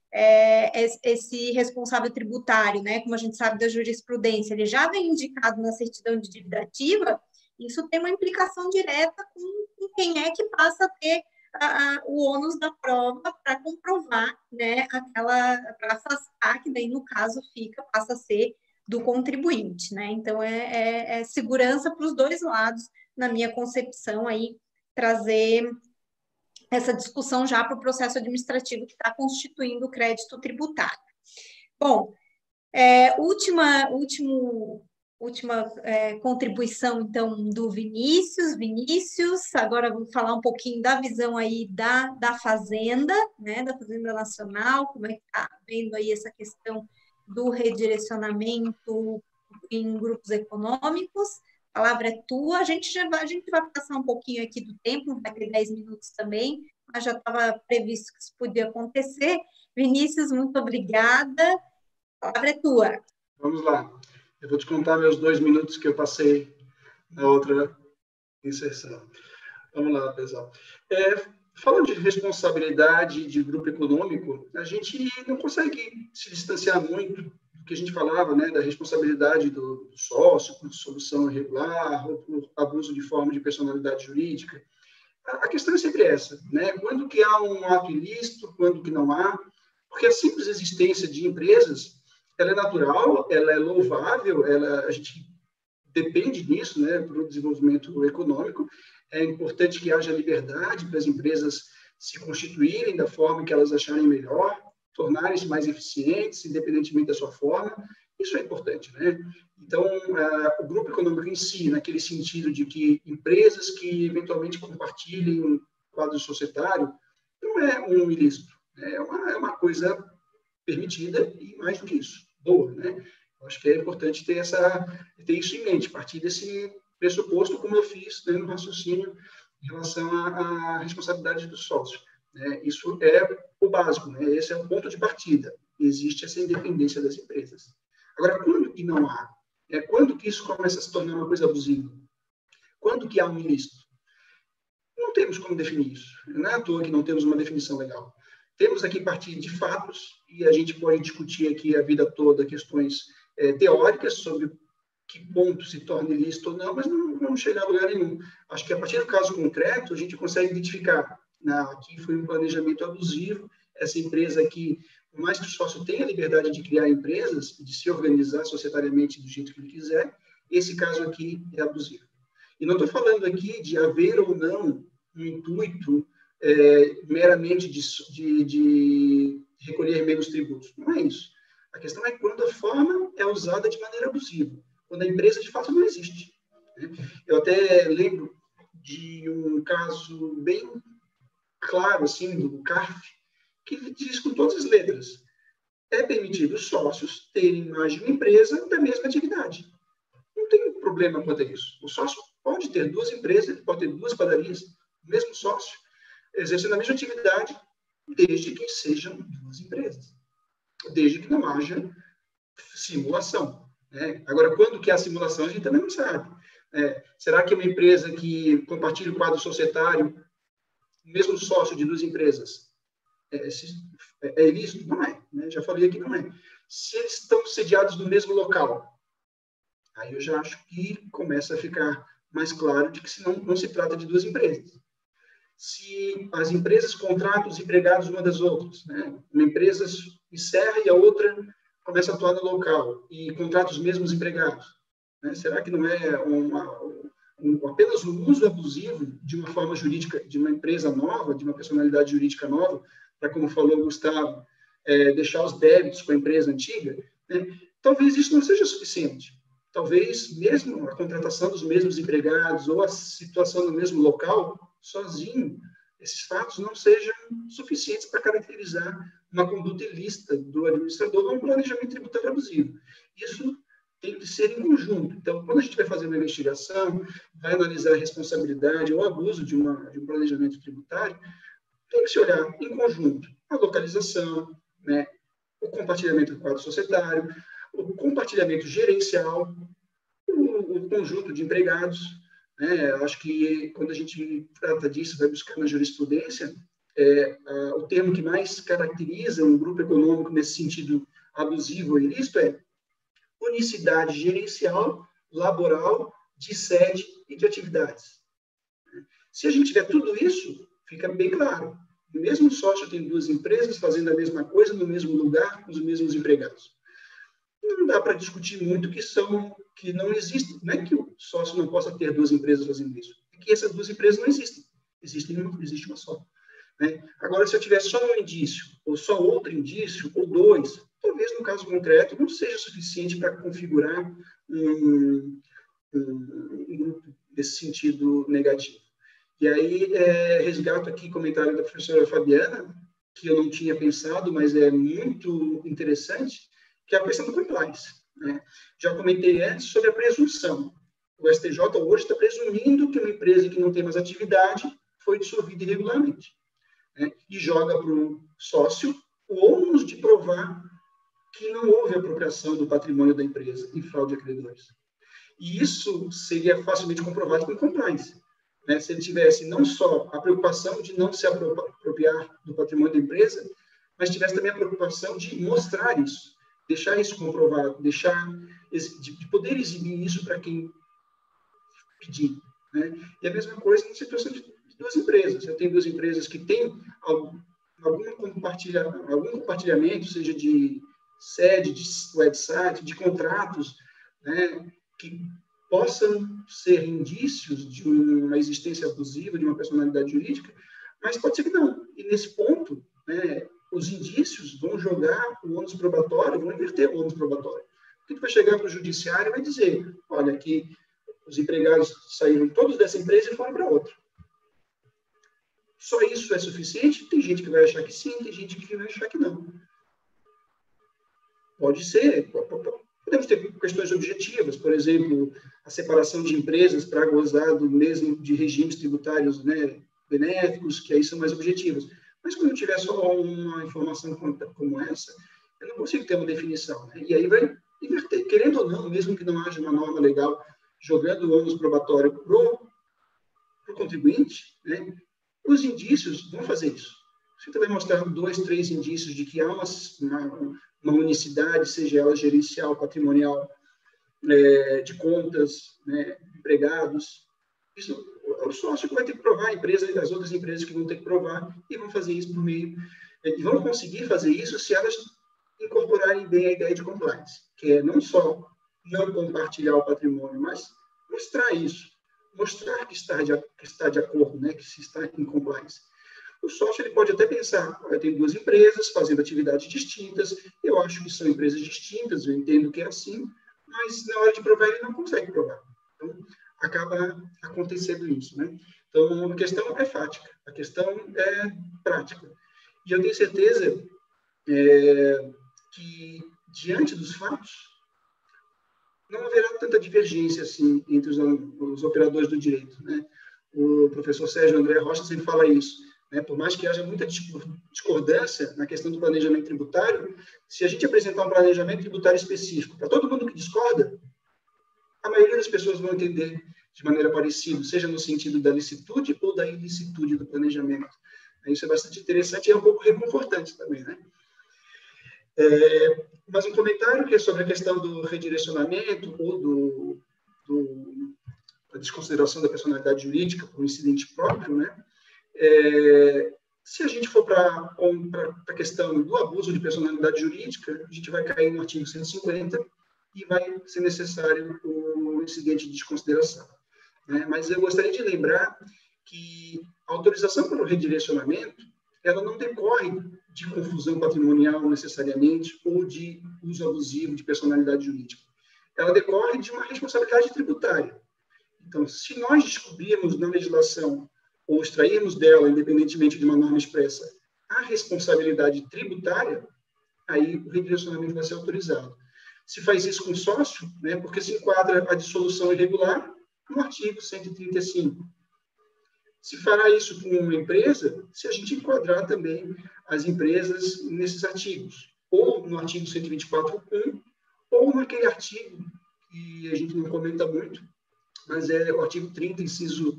esse responsável tributário, né, como a gente sabe da jurisprudência, ele já vem indicado na certidão de dívida ativa, isso tem uma implicação direta com quem é que passa a ter o ônus da prova para comprovar, né, para afastar, que daí, no caso, passa a ser do contribuinte, né? Então, é segurança para os dois lados, na minha concepção, aí, trazer essa discussão já para o processo administrativo que está constituindo o crédito tributário. Bom, última contribuição, então, do Vinícius. Vinícius, agora vamos falar um pouquinho da visão aí da Fazenda, né, da Fazenda Nacional, como é que está vendo aí essa questão do redirecionamento em grupos econômicos, A palavra é tua. A gente vai passar um pouquinho aqui do tempo, vai ter 10 minutos também, mas já estava previsto que isso podia acontecer. Vinícius, muito obrigada. A palavra é tua. Vamos lá. Eu vou te contar meus 2 minutos que eu passei na outra inserção. Vamos lá, pessoal. Falando de responsabilidade de grupo econômico, a gente não consegue se distanciar muito do que a gente falava, né, da responsabilidade do sócio por solução irregular ou por abuso de forma de personalidade jurídica. A questão é sempre essa, né? Quando que há um ato ilícito, quando que não há, porque a simples existência de empresas, ela é natural, ela é louvável, a gente depende disso, né, para o desenvolvimento econômico. É importante que haja liberdade para as empresas se constituírem da forma que elas acharem melhor, tornarem-se mais eficientes, independentemente da sua forma. Isso é importante, né? Então, o grupo econômico em si, naquele sentido de que empresas que eventualmente compartilhem um quadro societário, não é um ilícito, é uma coisa permitida e, mais do que isso, boa, né? Eu acho que é importante ter isso em mente, partir desse pressuposto, como eu fiz, né, no raciocínio em relação à responsabilidade do sócio. Né? Isso é o básico, né? Esse é o ponto de partida. Existe essa independência das empresas. Agora, quando que não há? Quando que isso começa a se tornar uma coisa abusiva? Quando que há um ilícito? Não temos como definir isso. Não é à toa que não temos uma definição legal. Temos aqui partir de fatos, e a gente pode discutir aqui a vida toda questões teóricas sobre que ponto se torna ilícito ou não, mas não chegar a lugar nenhum. Acho que a partir do caso concreto, a gente consegue identificar, aqui foi um planejamento abusivo, essa empresa aqui, por mais que o sócio tenha a liberdade de criar empresas, de se organizar societariamente do jeito que ele quiser, esse caso aqui é abusivo. E não estou falando aqui de haver ou não um intuito meramente de recolher menos tributos. Não é isso. A questão é quando a forma é usada de maneira abusiva, quando a empresa, de fato, não existe. Eu até lembro de um caso bem claro, assim, do CARF, que diz com todas as letras: é permitido os sócios terem mais de uma empresa da mesma atividade. Não tem problema quanto a isso. O sócio pode ter 2 empresas, ele pode ter 2 padarias, o mesmo sócio, exercendo a mesma atividade, desde que sejam 2 empresas. Desde que não haja simulação. Né? Agora, quando que há simulação, a gente também não sabe. Será que uma empresa que compartilha o quadro societário, o mesmo sócio de 2 empresas, é ilícito? Não é. Né? Já falei aqui, não é. Se eles estão sediados no mesmo local, aí eu já acho que começa a ficar mais claro de que não se trata de 2 empresas. Se as empresas contratam os empregados uma das outras, né? Uma empresa encerra e a outra começa a atuar no local e contrata os mesmos empregados, né? Será que não é apenas um uso abusivo de uma forma jurídica, de uma empresa nova, de uma personalidade jurídica nova, para, como falou o Gustavo, deixar os débitos com a empresa antiga? Né? Talvez isso não seja suficiente. Talvez mesmo a contratação dos mesmos empregados ou a situação no mesmo local, sozinho, esses fatos não sejam suficientes para caracterizar uma conduta ilícita do administrador ou um planejamento tributário abusivo. Isso tem que ser em conjunto. Então, quando a gente vai fazer uma investigação, vai analisar a responsabilidade ou abuso de um planejamento tributário, tem que se olhar em conjunto a localização, né, o compartilhamento do quadro societário, o compartilhamento gerencial, o conjunto de empregados. Né? Acho que quando a gente trata disso, vai buscar na jurisprudência, o termo que mais caracteriza um grupo econômico nesse sentido abusivo ou ilícito é unicidade gerencial, laboral, de sede e de atividades. Se a gente tiver tudo isso, fica bem claro. O mesmo sócio tem 2 empresas fazendo a mesma coisa no mesmo lugar, com os mesmos empregados. Não dá para discutir muito que não existem. Não é que o sócio não possa ter 2 empresas fazendo isso. É que essas 2 empresas não existem. Existe uma só. Né? Agora, se eu tiver só um indício, ou só outro indício, ou 2, talvez no caso concreto não seja suficiente para configurar um grupo nesse sentido negativo. E aí, resgato aqui o comentário da professora Fabiana, que eu não tinha pensado, mas é muito interessante, que é a questão do compliance. Né? Já comentei antes sobre a presunção. o STJ hoje está presumindo que uma empresa que não tem mais atividade foi dissolvida irregularmente, né? E joga para o sócio o ônus de provar que não houve apropriação do patrimônio da empresa em fraude a credores. E isso seria facilmente comprovado com compliance, né? Se ele tivesse não só a preocupação de não se apropriar do patrimônio da empresa, mas tivesse também a preocupação de mostrar isso, deixar isso comprovado, de poder exibir isso para quem pedir, né? E a mesma coisa na situação de duas empresas. Eu tenho duas empresas que têm algum compartilhamento, seja de sede, de website, de contratos, né, que possam ser indícios de uma existência abusiva de uma personalidade jurídica, mas pode ser que não. E nesse ponto, né, os indícios vão jogar o ônus probatório, vão inverter o ônus probatório. Porque tu vai chegar para o judiciário e vai dizer, olha, que os empregados saíram todos dessa empresa e foram para outra. Só isso é suficiente? Tem gente que vai achar que sim, tem gente que vai achar que não. Pode ser. Podemos ter questões objetivas, por exemplo, a separação de empresas para gozar do mesmo de regimes tributários, né, benéficos, que aí são mais objetivas. Mas quando eu tiver só uma informação como essa, eu não consigo ter uma definição, né? E aí vai inverter, querendo ou não, mesmo que não haja uma norma legal jogando o ônus probatório para o contribuinte, né, os indícios vão fazer isso. Você também mostrar 2, 3 indícios de que há uma unicidade, seja ela gerencial, patrimonial, de contas, né, empregados. Isso é o sócio que vai ter que provar, a empresa e as outras empresas que vão ter que provar, e vão fazer isso por meio. E vão conseguir fazer isso se elas incorporarem bem a ideia de compliance, que é não só não compartilhar o patrimônio, mas mostrar isso, mostrar que está de acordo, né, que se está em compliance. O sócio ele pode até pensar, eu tenho duas empresas fazendo atividades distintas, eu acho que são empresas distintas, eu entendo que é assim, mas na hora de provar ele não consegue provar. Então, acaba acontecendo isso, né? Então, a questão é fática, a questão é prática. E eu tenho certeza que, diante dos fatos, não haverá tanta divergência assim entre os operadores do direito, né? O professor Sérgio André Rocha sempre fala isso, né? Por mais que haja muita discordância na questão do planejamento tributário, se a gente apresentar um planejamento tributário específico para todo mundo que discorda, a maioria das pessoas vão entender de maneira parecida, seja no sentido da licitude ou da ilicitude do planejamento. Isso é bastante interessante e é um pouco reconfortante também, né? Mas um comentário que é sobre a questão do redirecionamento ou da desconsideração da personalidade jurídica por um incidente próprio, né? Se a gente for para a questão do abuso de personalidade jurídica, a gente vai cair no artigo 150 e vai ser necessário o incidente de desconsideração, né? Mas eu gostaria de lembrar que a autorização para o redirecionamento, ela não decorre de confusão patrimonial necessariamente ou de uso abusivo de personalidade jurídica. Ela decorre de uma responsabilidade tributária. Então, se nós descobrirmos na legislação ou extrairmos dela, independentemente de uma norma expressa, a responsabilidade tributária, aí o redirecionamento vai ser autorizado. Se faz isso com sócio, né, porque se enquadra a dissolução irregular no artigo 135. Se fará isso com uma empresa, se a gente enquadrar também as empresas nesses artigos, ou no artigo 124.1, ou naquele artigo que a gente não comenta muito, mas é o artigo 30, inciso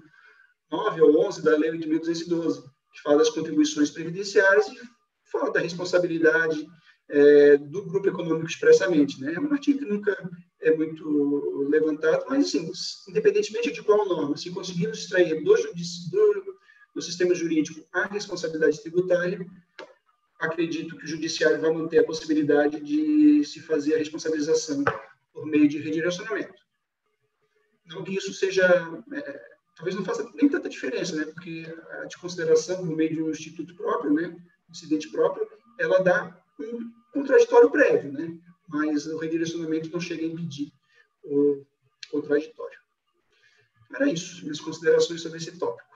9 ou 11 da Lei 8.212, que fala das contribuições previdenciárias e fala da responsabilidade do grupo econômico expressamente, né? É um artigo que nunca é muito levantado, mas, assim, independentemente de qual norma, se conseguirmos extrair do sistema jurídico a responsabilidade tributária, acredito que o judiciário vai manter a possibilidade de se fazer a responsabilização por meio de redirecionamento. Não que isso seja... talvez não faça nem tanta diferença, né? Porque a desconsideração por meio de um instituto próprio, né? Um incidente próprio, ela dá um contraditório prévio, né? Mas o redirecionamento não chega a impedir o contraditório. Era isso, minhas considerações sobre esse tópico.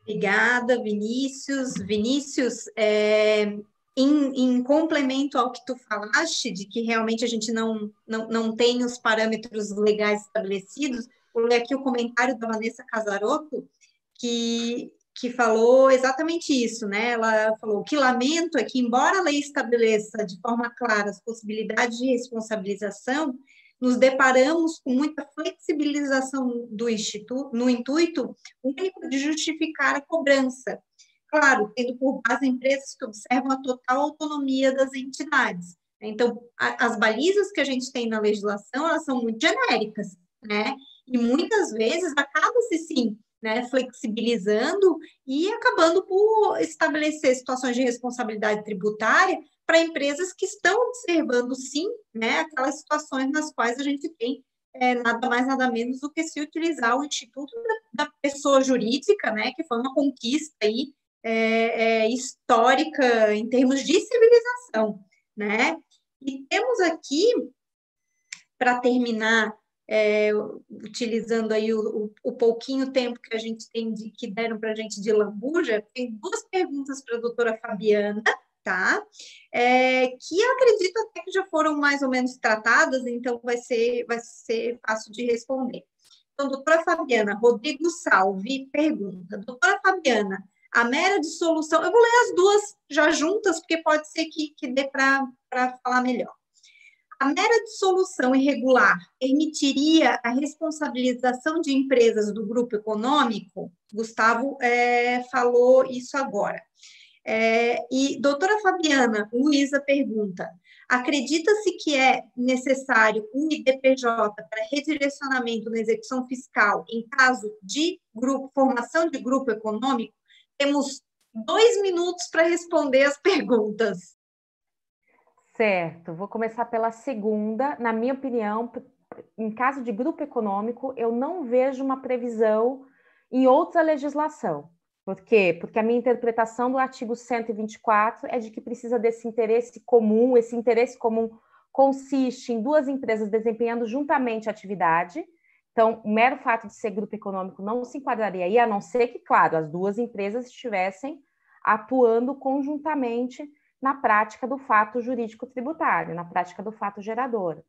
Obrigada, Vinícius. Vinícius, em complemento ao que tu falaste, de que realmente a gente não tem os parâmetros legais estabelecidos, vou ler aqui o comentário da Vanessa Casarotto, que falou exatamente isso, né? Ela falou: o que lamento é que, embora a lei estabeleça de forma clara as possibilidades de responsabilização, nos deparamos com muita flexibilização do Instituto, no intuito único de justificar a cobrança. Claro, tendo por base empresas que observam a total autonomia das entidades. Então, as balizas que a gente tem na legislação, elas são muito genéricas, né? E muitas vezes acaba-se, sim, né, flexibilizando e acabando por estabelecer situações de responsabilidade tributária para empresas que estão observando, sim, né, aquelas situações nas quais a gente tem nada mais, nada menos do que se utilizar o Instituto da Pessoa Jurídica, né, que foi uma conquista aí, histórica em termos de civilização, né? E temos aqui, para terminar, utilizando aí o pouquinho tempo que a gente tem, que deram para a gente de lambuja, tem 2 perguntas para a doutora Fabiana, tá? Que eu acredito até que já foram mais ou menos tratadas, então vai ser fácil de responder. Então, doutora Fabiana, Rodrigo Salve pergunta: doutora Fabiana, a mera dissolução, eu vou ler as 2 já juntas, porque pode ser que dê para falar melhor. A mera dissolução irregular permitiria a responsabilização de empresas do grupo econômico? Gustavo falou isso agora. E doutora Fabiana, Luísa pergunta: acredita-se que é necessário um IDPJ para redirecionamento na execução fiscal em caso de formação de grupo econômico? Temos 2 minutos para responder as perguntas. Certo, vou começar pela segunda. Na minha opinião, em caso de grupo econômico, eu não vejo uma previsão em outra legislação. Por quê? Porque a minha interpretação do artigo 124 é de que precisa desse interesse comum. Esse interesse comum consiste em 2 empresas desempenhando juntamente a atividade. Então, o mero fato de ser grupo econômico não se enquadraria aí, a não ser que, claro, as 2 empresas estivessem atuando conjuntamente na prática do fato jurídico tributário, na prática do fato gerador,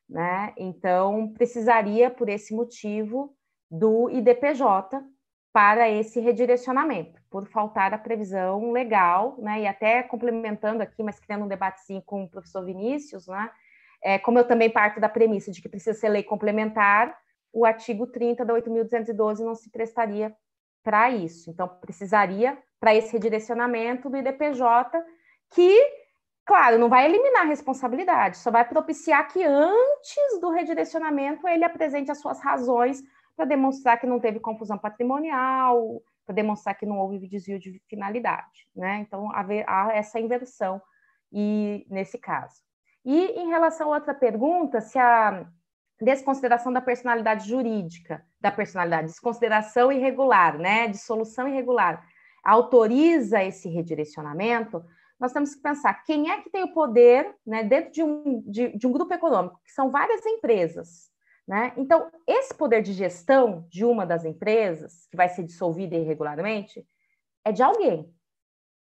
né? Então, precisaria, por esse motivo, do IDPJ para esse redirecionamento, por faltar a previsão legal, né? E até complementando aqui, mas criando um debatezinho com o professor Vinícius, né? Como eu também parto da premissa de que precisa ser lei complementar, o artigo 30 da 8.212 não se prestaria para isso. Então, precisaria, para esse redirecionamento do IDPJ, que, claro, não vai eliminar a responsabilidade, só vai propiciar que antes do redirecionamento ele apresente as suas razões para demonstrar que não teve confusão patrimonial, para demonstrar que não houve desvio de finalidade, né? Então, há essa inversão nesse caso. E em relação a outra pergunta, se a desconsideração da personalidade jurídica, desconsideração irregular, né? Dissolução irregular, autoriza esse redirecionamento, nós temos que pensar quem é que tem o poder, né, dentro de um grupo econômico, que são várias empresas, né? Então, esse poder de gestão de uma das empresas, que vai ser dissolvida irregularmente, é de alguém,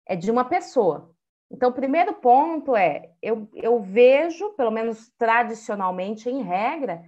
é de uma pessoa. Então, o primeiro ponto eu vejo, pelo menos tradicionalmente, em regra,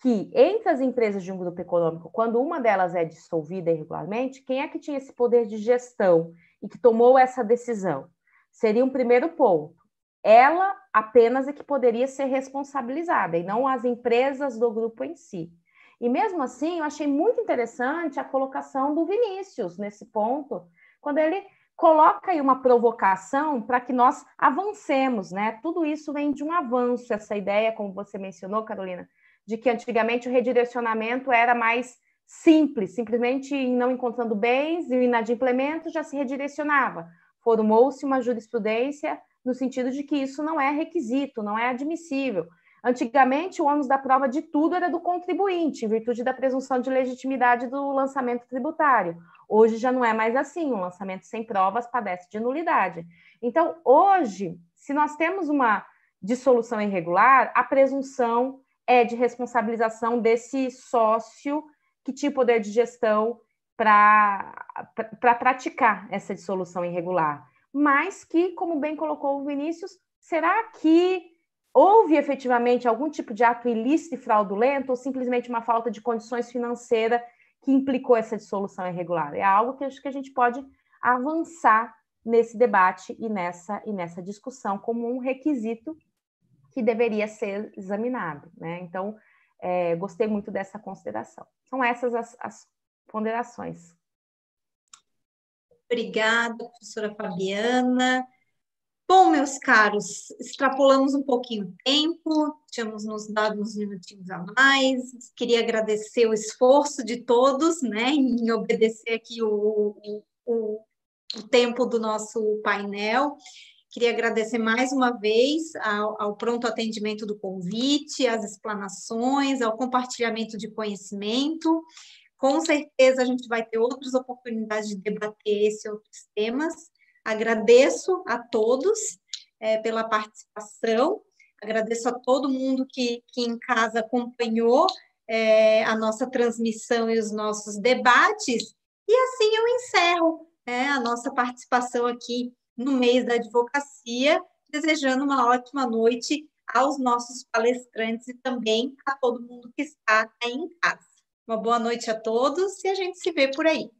que entre as empresas de um grupo econômico, quando uma delas é dissolvida irregularmente, quem é que tinha esse poder de gestão e que tomou essa decisão? Seria um primeiro ponto. Ela apenas é que poderia ser responsabilizada, e não as empresas do grupo em si. E mesmo assim, eu achei muito interessante a colocação do Vinícius nesse ponto, quando ele coloca aí uma provocação para que nós avancemos, né? Tudo isso vem de um avanço, essa ideia, como você mencionou, Carolina, de que antigamente o redirecionamento era mais simples, simplesmente não encontrando bens e o inadimplemento já se redirecionava. Formou-se uma jurisprudência no sentido de que isso não é requisito, não é admissível. Antigamente, o ônus da prova de tudo era do contribuinte, em virtude da presunção de legitimidade do lançamento tributário. Hoje já não é mais assim, um lançamento sem provas padece de nulidade. Então, hoje, se nós temos uma dissolução irregular, a presunção é de responsabilização desse sócio que tinha poder de gestão para praticar essa dissolução irregular. mas que, como bem colocou o Vinícius, será que houve efetivamente algum tipo de ato ilícito e fraudulento ou simplesmente uma falta de condições financeiras que implicou essa dissolução irregular? É algo que acho que a gente pode avançar nesse debate e nessa discussão como um requisito que deveria ser examinado, né? Então, gostei muito dessa consideração. São essas as ponderações. Obrigada, professora Fabiana. Bom, meus caros, extrapolamos um pouquinho o tempo, tínhamos nos dado uns minutinhos a mais. Queria agradecer o esforço de todos, né, em obedecer aqui o tempo do nosso painel. Queria agradecer mais uma vez ao pronto atendimento do convite, às explanações, ao compartilhamento de conhecimento. Com certeza a gente vai ter outras oportunidades de debater esses outros temas. Agradeço a todos pela participação, agradeço a todo mundo que em casa acompanhou a nossa transmissão e os nossos debates, e assim eu encerro a nossa participação aqui no mês da advocacia, desejando uma ótima noite aos nossos palestrantes e também a todo mundo que está aí em casa. Uma boa noite a todos e a gente se vê por aí.